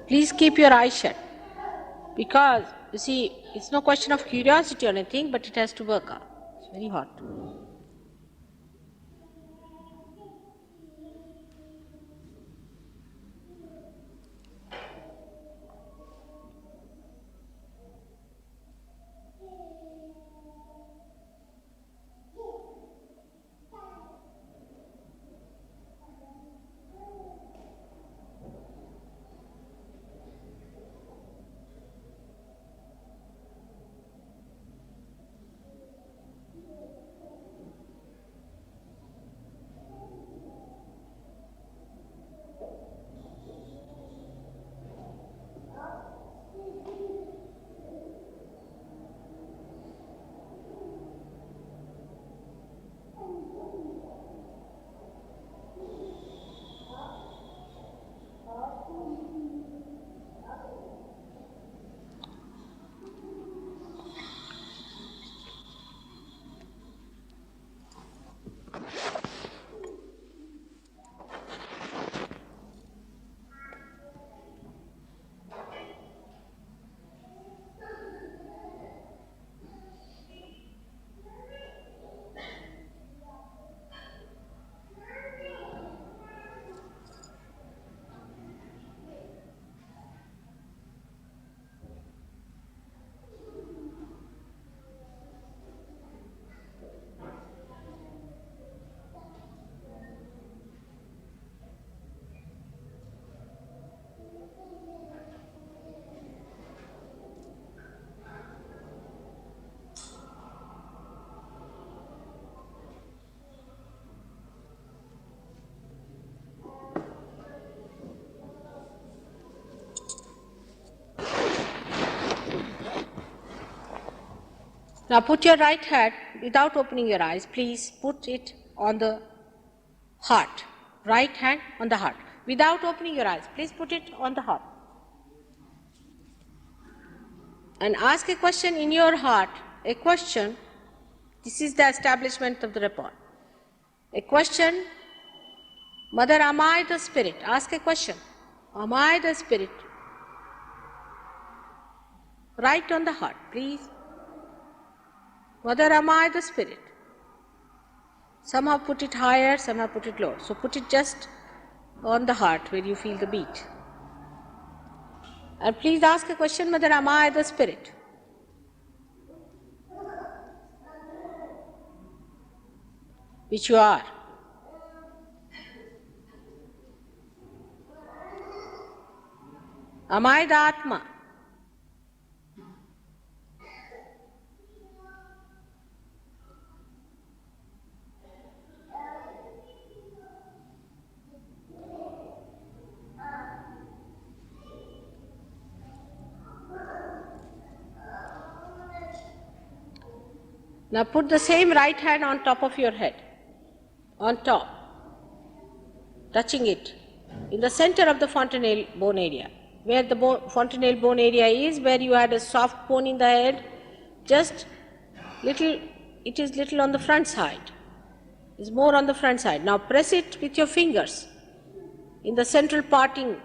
Please keep your eyes shut. Because, you see, it's no question of curiosity or anything, but it has to work out. It's very hot. Now put your right hand, without opening your eyes, please put it on the heart. Right hand on the heart. Without opening your eyes, please put it on the heart. And ask a question in your heart, a question. This is the establishment of the rapport. A question, Mother, am I the spirit? Ask a question. Am I the spirit? Right on the heart, please. Mother, am I the spirit? Somehow put it higher, somehow put it lower. So put it just on the heart where you feel the beat. And please ask a question, Mother, am I the spirit? Which you are. Am I the Atma? Now put the same right hand on top of your head, on top, touching it, in the center of the fontanelle bone area. Where the fontanelle bone area is, where you had a soft bone in the head, just little, it is little on the front side. It's more on the front side. Now press it with your fingers in the central parting.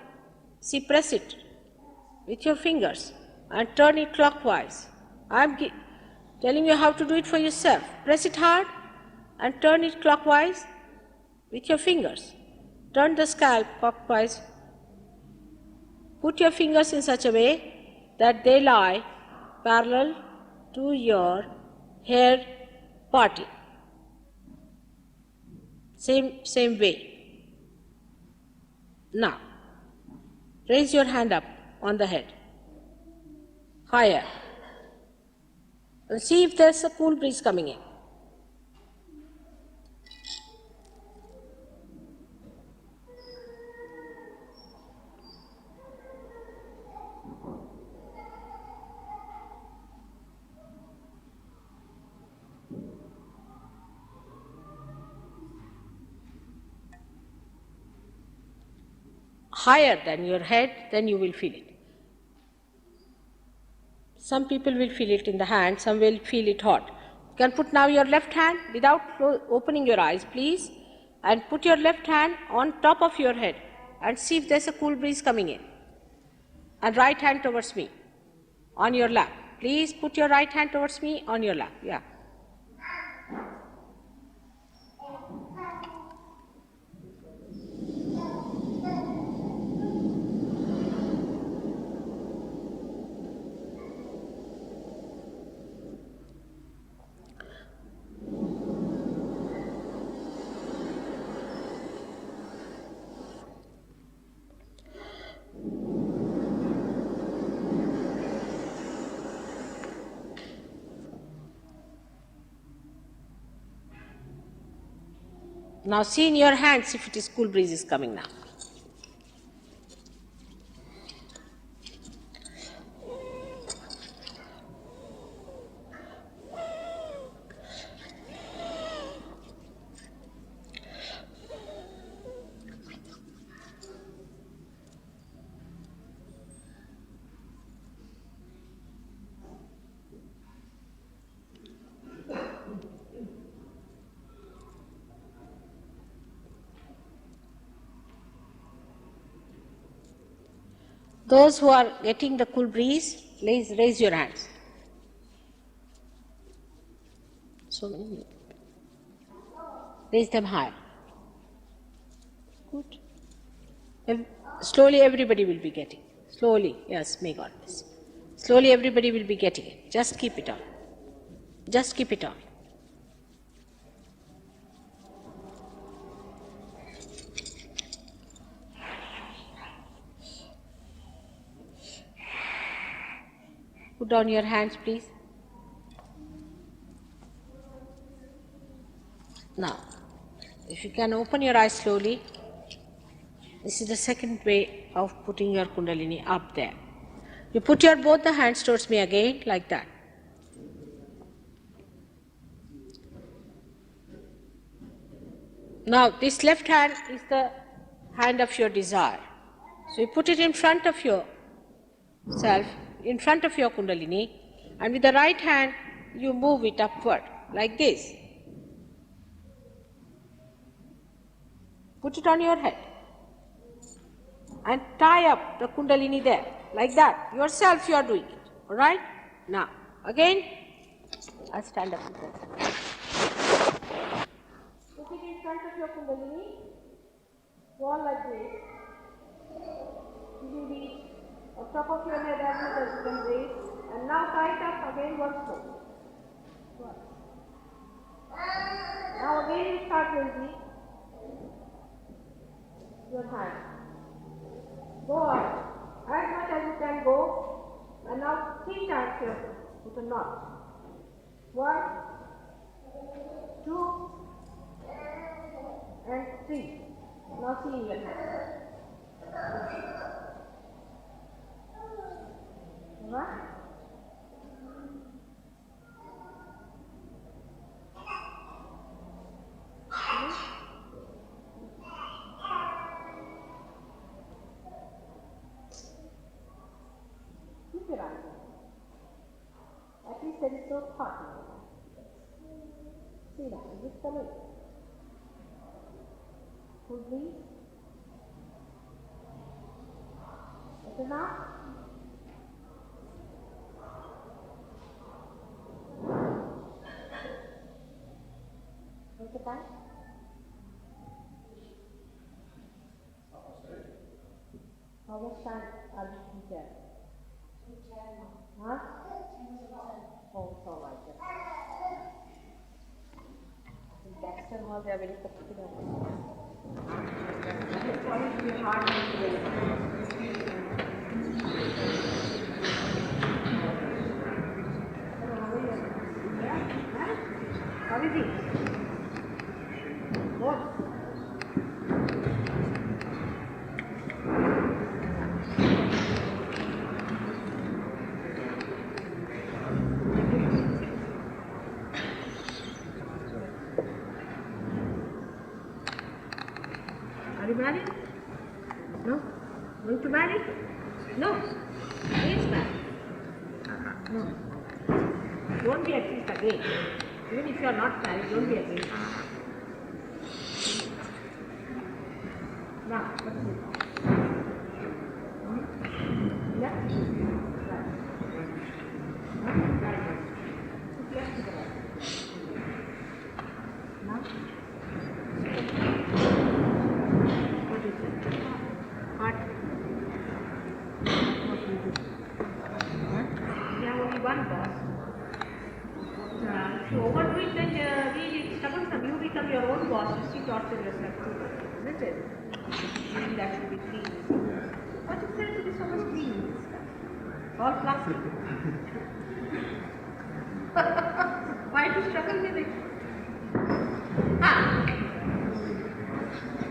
See, press it with your fingers and turn it clockwise. I'm telling you how to do it for yourself. Press it hard and turn it clockwise with your fingers. Turn the scalp clockwise. Put your fingers in such a way that they lie parallel to your hair parting. Same way. Now, raise your hand up on the head, higher, and see if there's a cool breeze coming in. Higher than your head, then you will feel it. Some people will feel it in the hand, some will feel it hot. You can put now your left hand without opening your eyes, please, and put your left hand on top of your head and see if there's a cool breeze coming in. And right hand towards me, on your lap. Please put your right hand towards me on your lap. Yeah. Now see in your hands if it is cool breeze is coming now. Those who are getting the cool breeze, please raise your hands. So many. Raise them high. Good. Slowly everybody will be getting. Slowly, yes, may God bless. Slowly everybody will be getting it. Just keep it on. Just keep it on. Put down your hands, please. Now, if you can open your eyes slowly, this is the second way of putting your Kundalini up there. You put your both the hands towards me again, like that. Now, this left hand is the hand of your desire. So, you put it in front of yourself, in front of your Kundalini, and with the right hand, you move it upward, like this. Put it on your head and tie up the Kundalini there, like that. Yourself, you are doing it. All right? Now, again, I'll stand up with that. Put it in front of your Kundalini, wall like this. You reach on top of your head as much as you can raise, and now tie it up again once more. Now again you start raising your hand. Go up as much as you can go, and now 3 times here with a knot. 1, 2, and 3. Now see in your hand. Right? Keep your eyes open. At least there is no thought in your mind. See now, is it coming? Full breathe. Better now? Take the time. How much time are you there? Huh? Oh, it's all right. In Baxter Hall, they are very particular. It's going to be hard How is it? What? Are you married? No? Going to marry? No. Yes, married. No. Don't be at least again. Even if you are not married, don't be again. Now, what's this? Left? Right. Right. Put left to the right. Now? What is it? Heart. What do you do? You have only one boss. If you overdo it, then really troublesome. You become your own boss. You see, torture yourself too much, isn't it? Maybe that should be clean. What is there to be so much clean in this stuff? All plastic. Why to struggle with it? Ah!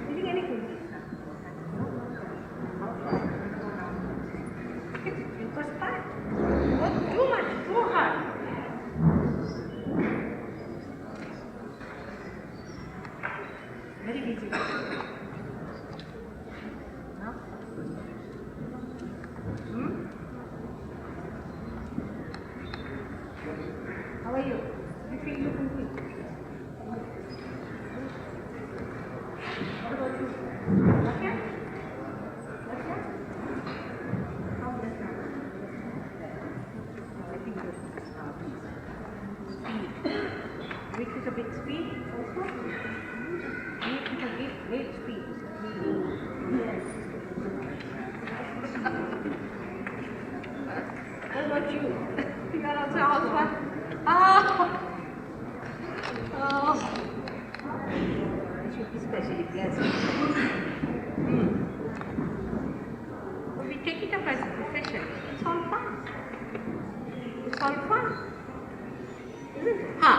Feeling any good? It was fine. Too much, too hard. Very busy. Now? How are you? You feel you complete? What about you? Okay? Okay? How does that? I think good. Speed. Which is a bit speed also? Which is a bit great speed. Yes. What about you? You are also housewife? Oh! Oh! I should be specially blessed. But we take it up as a profession. It's all fun. It's all fun. Isn't it? Huh?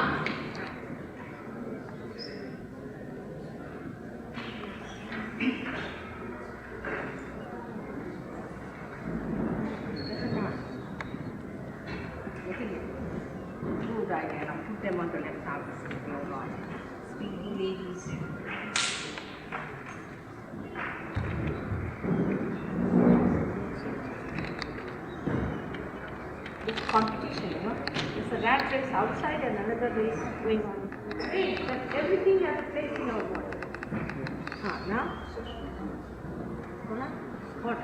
Put them on the left arm. PD ladies. It's competition, you know. It's a rat race outside and another race going on. Hey, but everything has a place in our body. Now? What?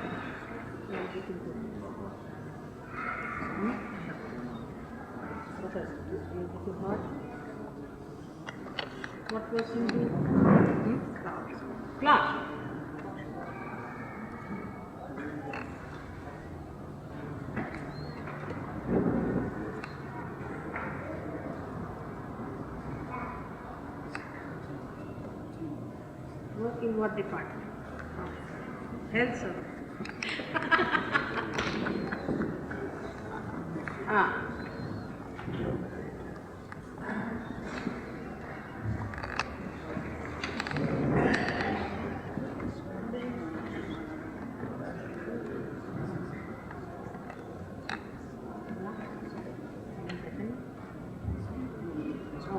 What was you doing? Class. Work in what department? Health, sir.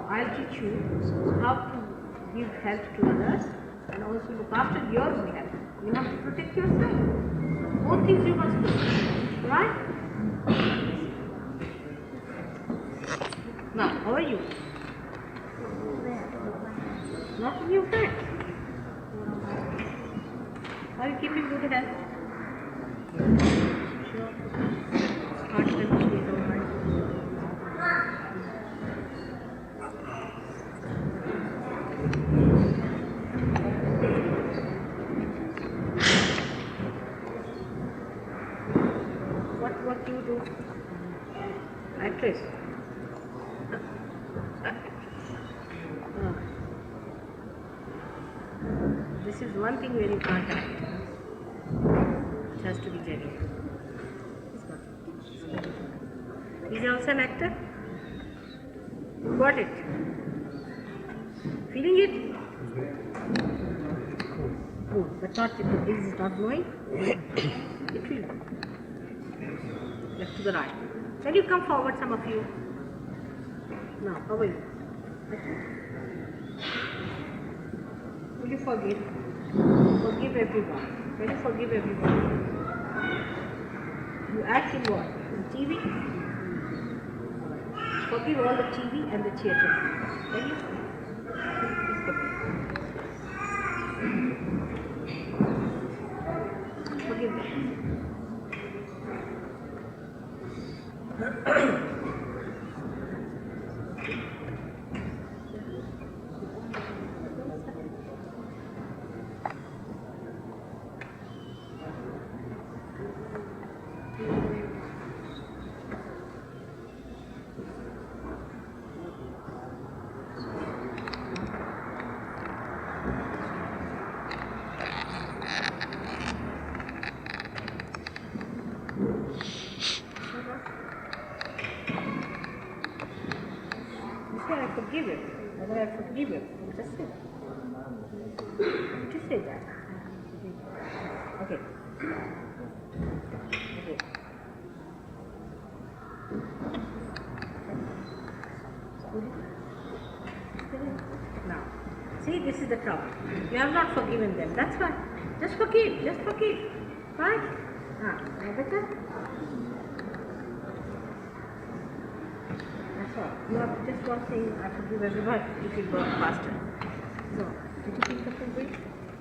I'll teach you how to give help to others and also look after your own health. You have to protect yourself. Both things you must do. Right? Now, how are you? Not in your bed. Are you keeping good health? Sure. Heart condition is all right. What do you do? Actress. This is one thing where you can't act. It has to be genuine. Is he also an actor? You got it? Feeling it? Oh, but not, is it not knowing? It will. Left to the right. Can you come forward, some of you? Now, how are you? Will you forgive? Forgive everyone. Can you forgive everyone? You act in what? In TV? Forgive all the TV and the theatre. Can you? Please forgive. Forgive them. I forgive him. Whether I forgive him. Just say that. Just say that. Okay. Okay. Now, see, this is the trouble. You have not forgiven them. That's why. Just forgive. Just forgive. Right? Now better? You have just one thing, I forgive everybody, it will go faster. So, did you think of a break?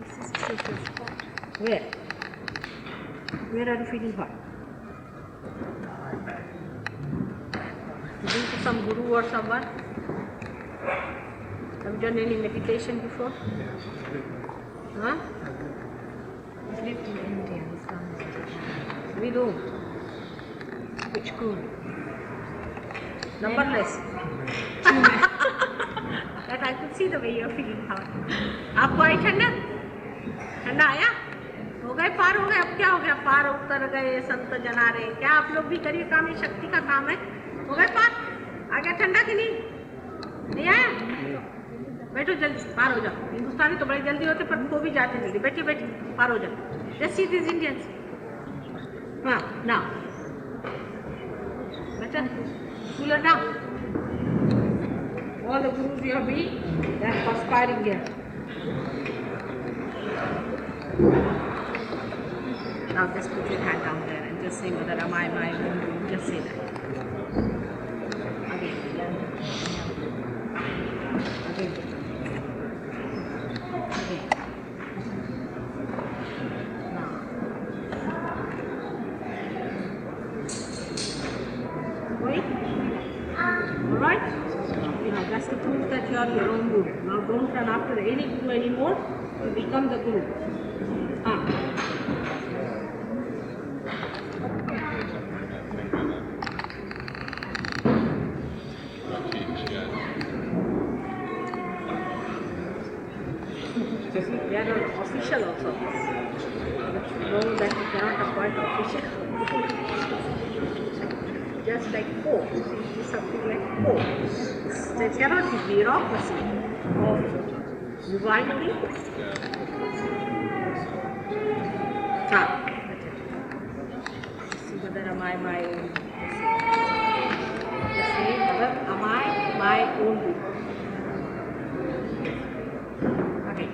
This is social spot. Where? Where are you feeling hot? You been to some guru or someone? Have you done any meditation before? Huh? I've lived in India, he's done meditation. We do. Which school? Numberless. That I could see the way you're feeling hot. आपको आई ठंडा? ठंडा आया? हो गए पार हो गए, अब क्या हो गया? पार उतर गए, संत जना रहे। क्या आप लोग भी करिए काम, ये शक्ति का काम है। हो गए पार? आ गया ठंडा कि नहीं? नहीं आया? बैठो जल्दी, पार हो जाओ। हिंदुस्तानी तो बड़े जल्दी होते पर वो भी जाते जल्दी। बैठिए बैठिए, पार हो जाओ। Just see these Indians. हाँ, now. Better? Cooler now. all the gurus you have been, they are conspiring here. Now just put your hand down there and just say, Mother, am I my own guru? Just say that. Again. Again. Again. Alright? That's the proof that you are your own guru. Now don't run after any guru anymore. You become the guru. They are not official also. But you know that you cannot appoint official. Just like Pope, something like Pope. There cannot be bureaucracy of divinity. See whether am I my own. Just say whether am I my own guru. Okay.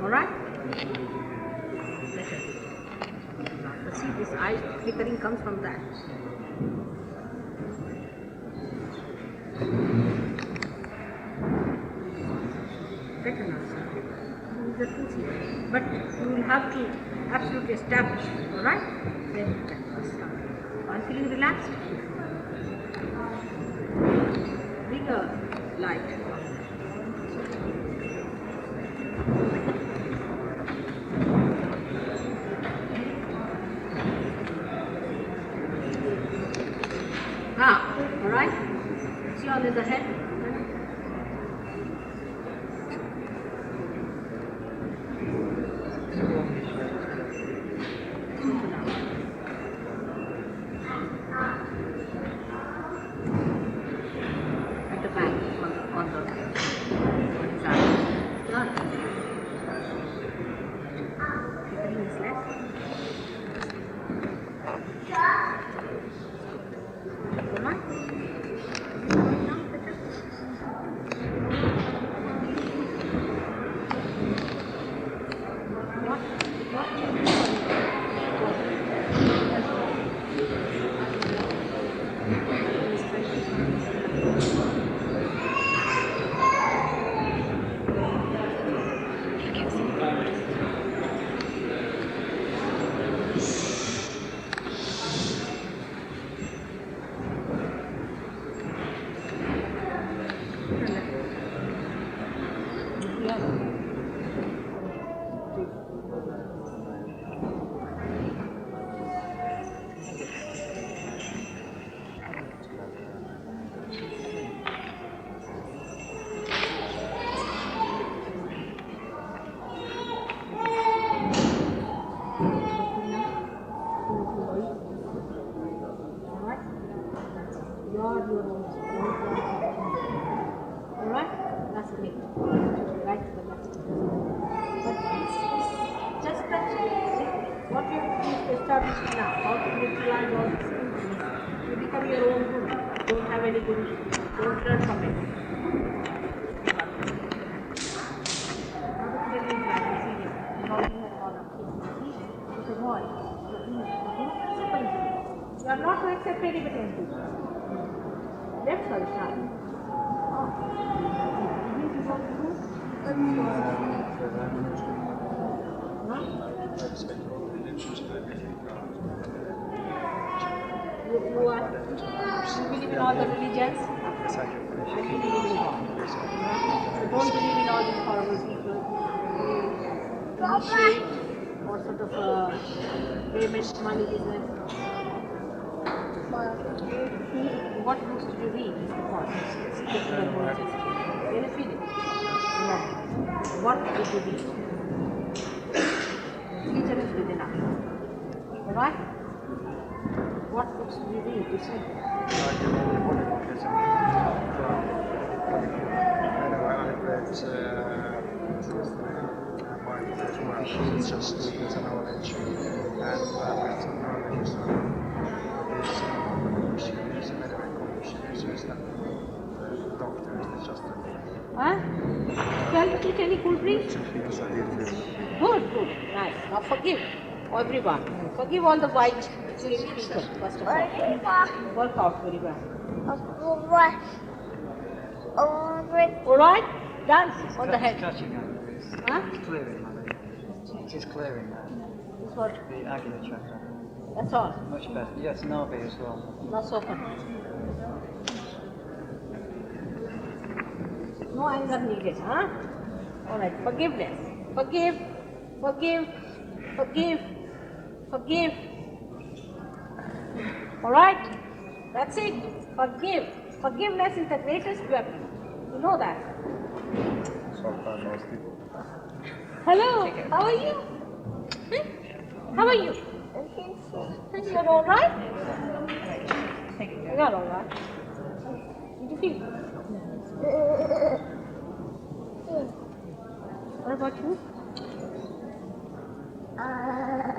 Alright? See, this eye flickering comes from that. Better now, sir. The truth here. But you will have to absolutely establish, alright? Then I'm feeling relaxed. Bring a light. Alright? See on the head? At the back, on the side. Not. Flickering is less. Alright? Alright? That's great. Right to the left. But it's just that what you have to establish now, how to utilize all these things, you become your own guru. Don't have any guru. Don't learn from it. You are not to accept anybody else. That's how it's done. You believe in all the religions? Yes, I do. I believe in God. You don't believe in all these horrible people who initiate or sort of payment money business. What books did you read? Can you feel it? Yeah. What did you read? Teacher is good enough. Alright? What books did you read? You said. It's just it's a knowledge, and with some knowledge, it's a medical condition. It's just that doctors, it's just Huh? Tell me, any cool breeze? yes, I did this. Good, good. Nice. Now forgive everyone. Forgive all the white silly people, first of all. Work out very well. Alright? Dance on the head. Huh? It's clearing, it is clearing now. That's what? The Agila chakra. That's all. Much better. Yes, Navi as well. Not so far. No anger needed, huh? Alright, forgiveness. Forgive, forgive, forgive, forgive. Alright? That's it. Forgive. Forgiveness is the greatest weapon. You know that. Hello, how are you? How are you? You're alright? You're alright. Did you feel it? What about you?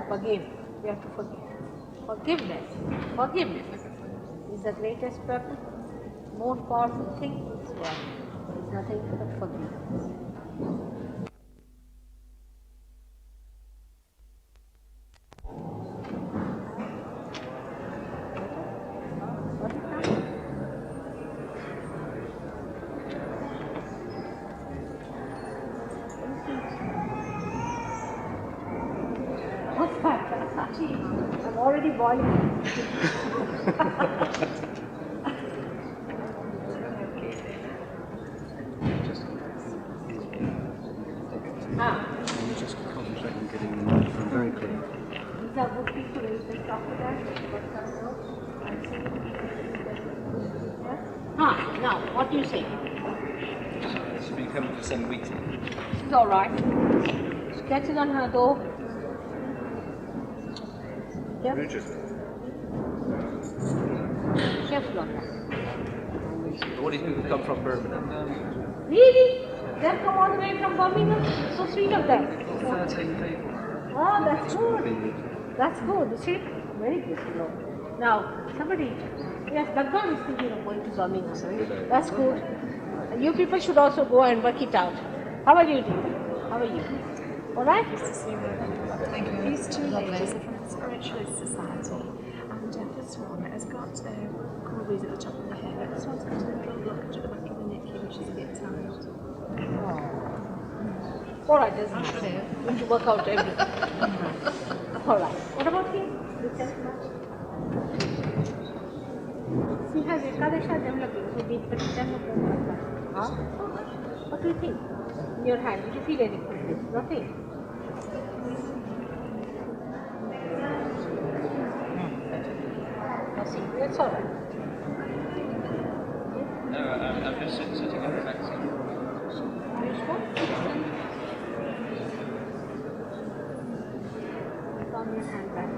Forgive. You have to forgive. Forgiveness. Forgiveness is the greatest weapon, most powerful thing in this world. There is nothing but forgiveness. What's that? I'm already boiling. Just concentrate on getting the microphone very clear. These are good people. You can talk to them. Now, what do you say? She's been coming for 7 weeks now. She's alright. Sketches on her though. Careful. Careful on her. All these people come from Birmingham. Really? They've come all the way from Birmingham? So sweet of them. 13 people. Oh, that's good. That's good. You see? Very good. Now, somebody, yes, Bengal is thinking of going to Birmingham. That's good. You people should also go and work it out. How are you doing? How are you? Alright? Thank you. These two ladies are from the Spiritualist Society, and this one has got cornrows at the top of the hair. This one's got a little blockage at the back of the neck here, which is a bit tight. Alright, doesn't matter. We need to work out everything. Alright. What about him? You tell much? He has Ekadasha developing, so be Huh? What do you think? In your hand, did you feel anything? Nothing? Nothing. That's alright. No, I'm just setting up the vaccine. On your hand back.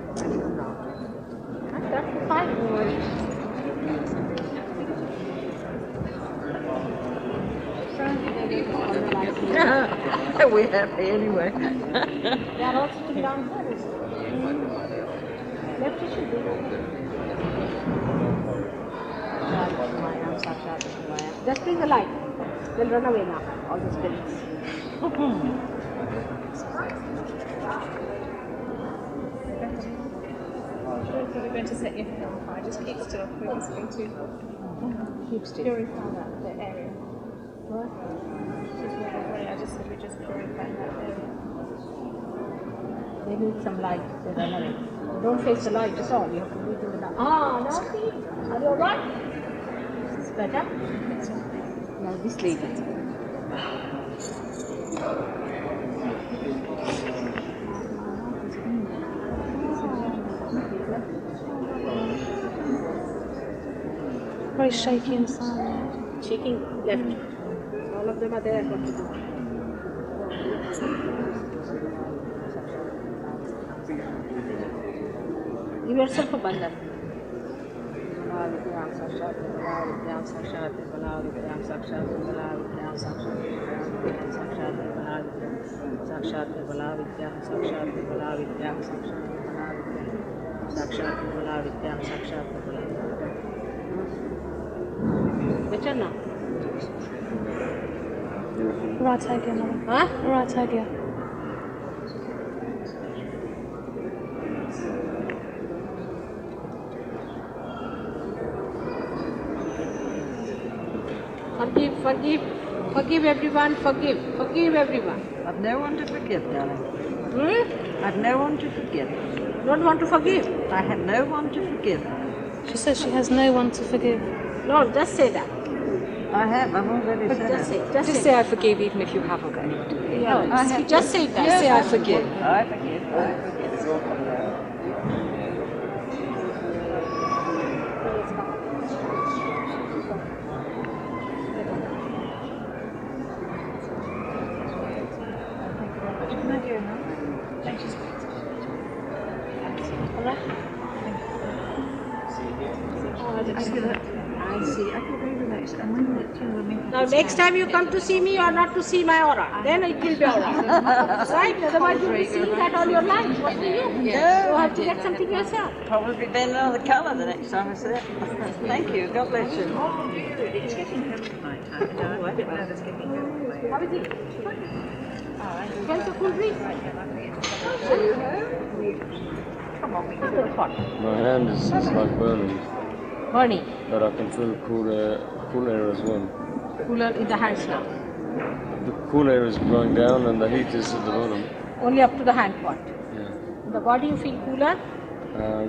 That's fine. No worries. We're happy anyway. They are all sitting down here. Left you should be. Just bring the light. They'll run away now, all the spirits. So we're going to set your hair on fire. Just keep still. We're just going to Keep still. purify the area. What? I just said we're just purifying that area. They need some light. They run away. Don't face the light at all. You have to breathe in the dark. Ah, now see? Are you alright? It's better? Now this lady. very shaky and silent. Shaking left. All of them are there. What to do? Give yourself a bandhan. Better now? Right idea, Mother. Huh? Right idea. Forgive, forgive, forgive everyone, forgive everyone. I've no one to forgive, darling. Hmm? I've no one to forgive. Don't want to forgive? I have no one to forgive. She says she has no one to forgive. No, just say that. I have, I've already said Just it. say, just Just say. say I forgive even if you haven't got anyone to forgive. No, I have- just say that. Say I forgive. I forgive, I forgive. I see. I feel very relaxed. And when the Now, next time you come to see me, you are not to see my aura. Then it will be alright. Right? Otherwise, you'll be seeing that all your life. What do you? You have to get something yourself. probably be another colour the next time I see it. Thank you. God bless you. It's getting home tonight. I'm a bit nervous getting home. How is it? Get the full drink. My hand is like burning, Burning. but I can feel cool air as well. Cooler in the hands now. The cool air is blowing down and the heat is at the bottom. Only up to the hand part. Yeah. In the body you feel cooler.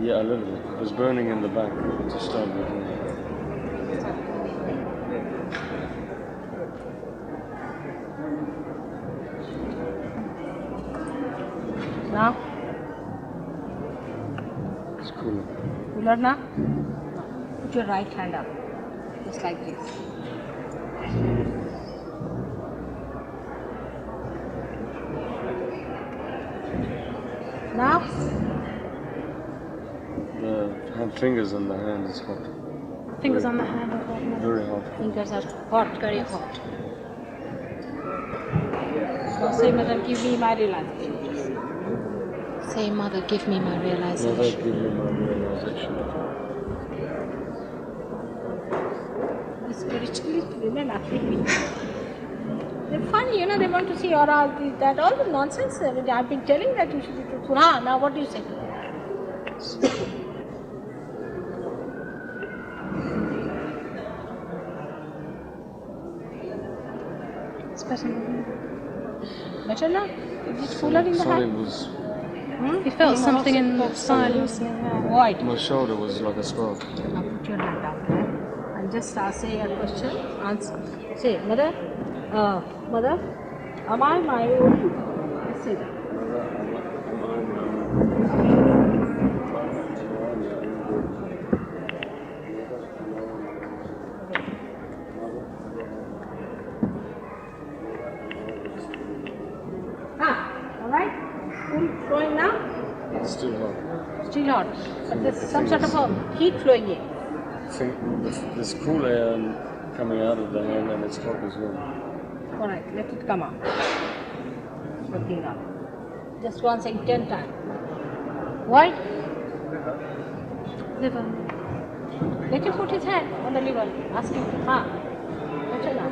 Yeah, a little bit. It was burning in the back to start with. Now? It's cooler. Cooler now? Put your right hand up. Just like this. Now? The fingers on the hand is hot. Fingers on the hand. are hot, Mother. Very hot. Fingers are hot, very hot. So say, Mother, give me my realization. Say, Mother, give me my Mother, realization. give me my realization. Spiritually, women are creepy. They're funny, they want to see aura, this, that, all the nonsense. I've been telling that you should be truthful. Now what do you say? It's better, Mother. Better now? Is it cooler in the Sorry, hand? it was, You felt something in the silence. White. my shoulder was like a spark. Now put your hand down there and just say a question. Answer. Say, Mother, Mother, am I my own guru? Just say that. Alright? Full flowing now? It's still hot. Still hot. But there's some sort of a heat flowing in. There's cool air coming out of the hand and it's hot as well. Alright, let it come out. Working out. Just once in 10 times. Why? Liver. Let him put his hand on the liver. Ask him. Better now.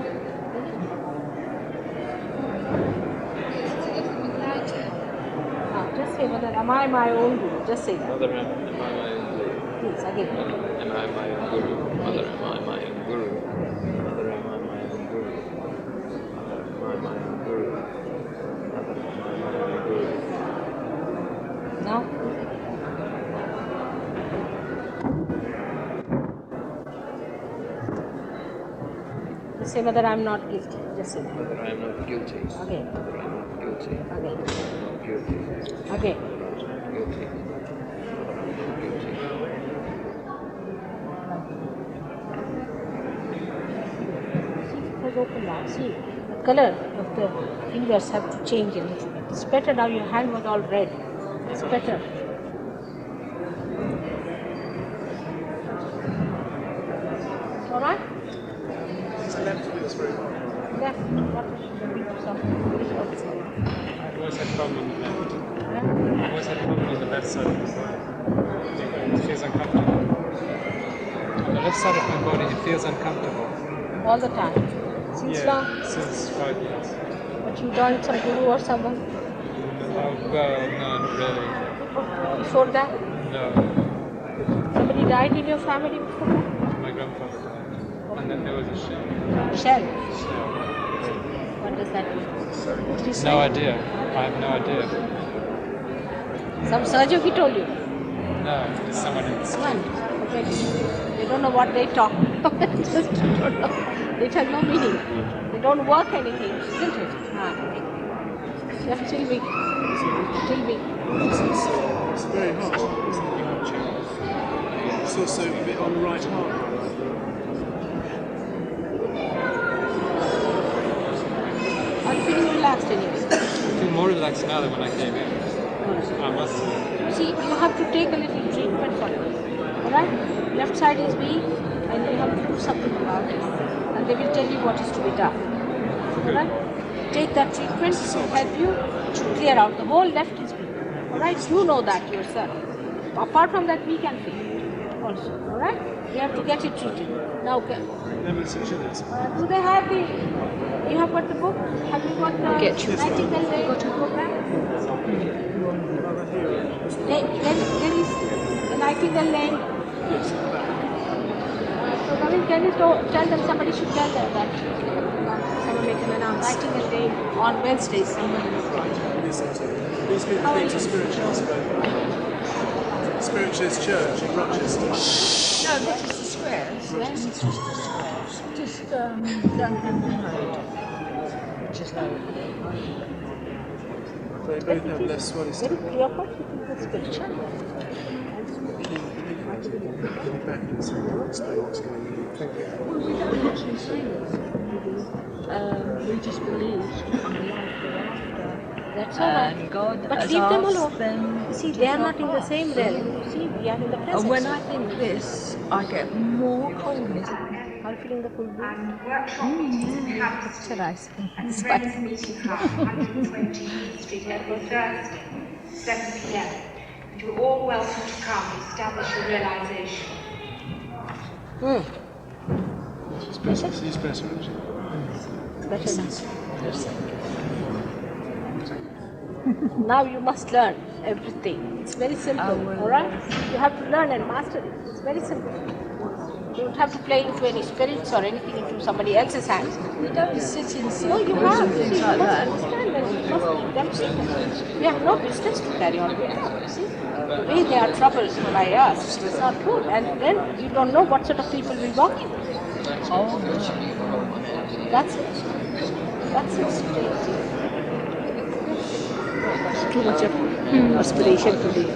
Just say, Mother, am I my own guru? Just say that. Mother, am I my own guru? Please, again. Am I my own guru? Mother, am I my own guru? Mother, am I my own guru? Mother, am I my own guru? Mother, am I my own guru? Now? Just say, Mother, I'm not guilty. Just say that. Mother, I am not guilty. Again. Mother, I am not guilty. Again. Not guilty. Again. Not guilty. Not guilty. broken now. See, the color of the fingers have to change a little bit. It's better now. Your hand was all red. It's better. All right. So left to do this very well. Left. I've always had problem on the left. I've always had problem on the left side of the body. It feels uncomfortable. On the left side of my body, it feels uncomfortable. All the time. Since long? Since 5 years. But you joined some guru or someone? Well, no, not really. Before that? No, Somebody died in your family before that? my grandfather died. And then there was a shell. Shell. Shell. What does that mean? Did you say? No idea. I have no idea. Some surgery told you? No, it's someone else. One. Okay. They don't know what they talk. Just don't know. It has no meaning. They don't work anything, isn't it? Left till week. Till week. It's very hard. It's also a bit on the right arm. Are you feeling relaxed anyway? I feel more relaxed now than when I came in. I must say. See, you have to take a little treatment for it. Alright? Left side is weak and you have to do something about it. And they will tell you what is to be done. Alright? Take that treatment to help you to clear out. The whole left is weak. Alright? You know that yourself. Apart from that, we can feel it also. Alright? You have to get it treated. Now, okay. Do they have the... You have got the book? Have you got the Nightingale Lane program? There is the Nightingale Lane. So, Naveen, can you tell them, somebody should tell them that someone make an announcement. Nightingale Lane on Wednesdays. These people think to Spiritualist. Spiritualist Church in Rochester. No, this is the square. Just down Hampton Road, which is low. They both have less swelling. Very clear cut, you think that's spiritual. Back and see what's going on. Thank you. Well, we don't actually say this. We just believe in the life hereafter. That's all right. And God But has leave them asked alone. them See, to they are fuck not in the off. same realm. See, we are in the present. And when I think this, I get more coldness. Are you feeling the cool breeze? That's nice. and friends meeting house, 120 Heath Street, every Thursday, 7 p.m. And you're all welcome to come and establish your realization. He's better, actually. Better now. Now you must learn everything. It's very simple, alright? You have to learn and master it. It's very simple. You don't have to play into any spirits or anything into somebody else's hands. We don't sit in circles No, you have. and See, things you like must that. understand that you must demonstrate. We have no business to carry on with that. See, the way they are troubled by us, it's not good. And then you don't know what sort of people will walk in. Oh, That's it. That's it. Too much of aspiration today.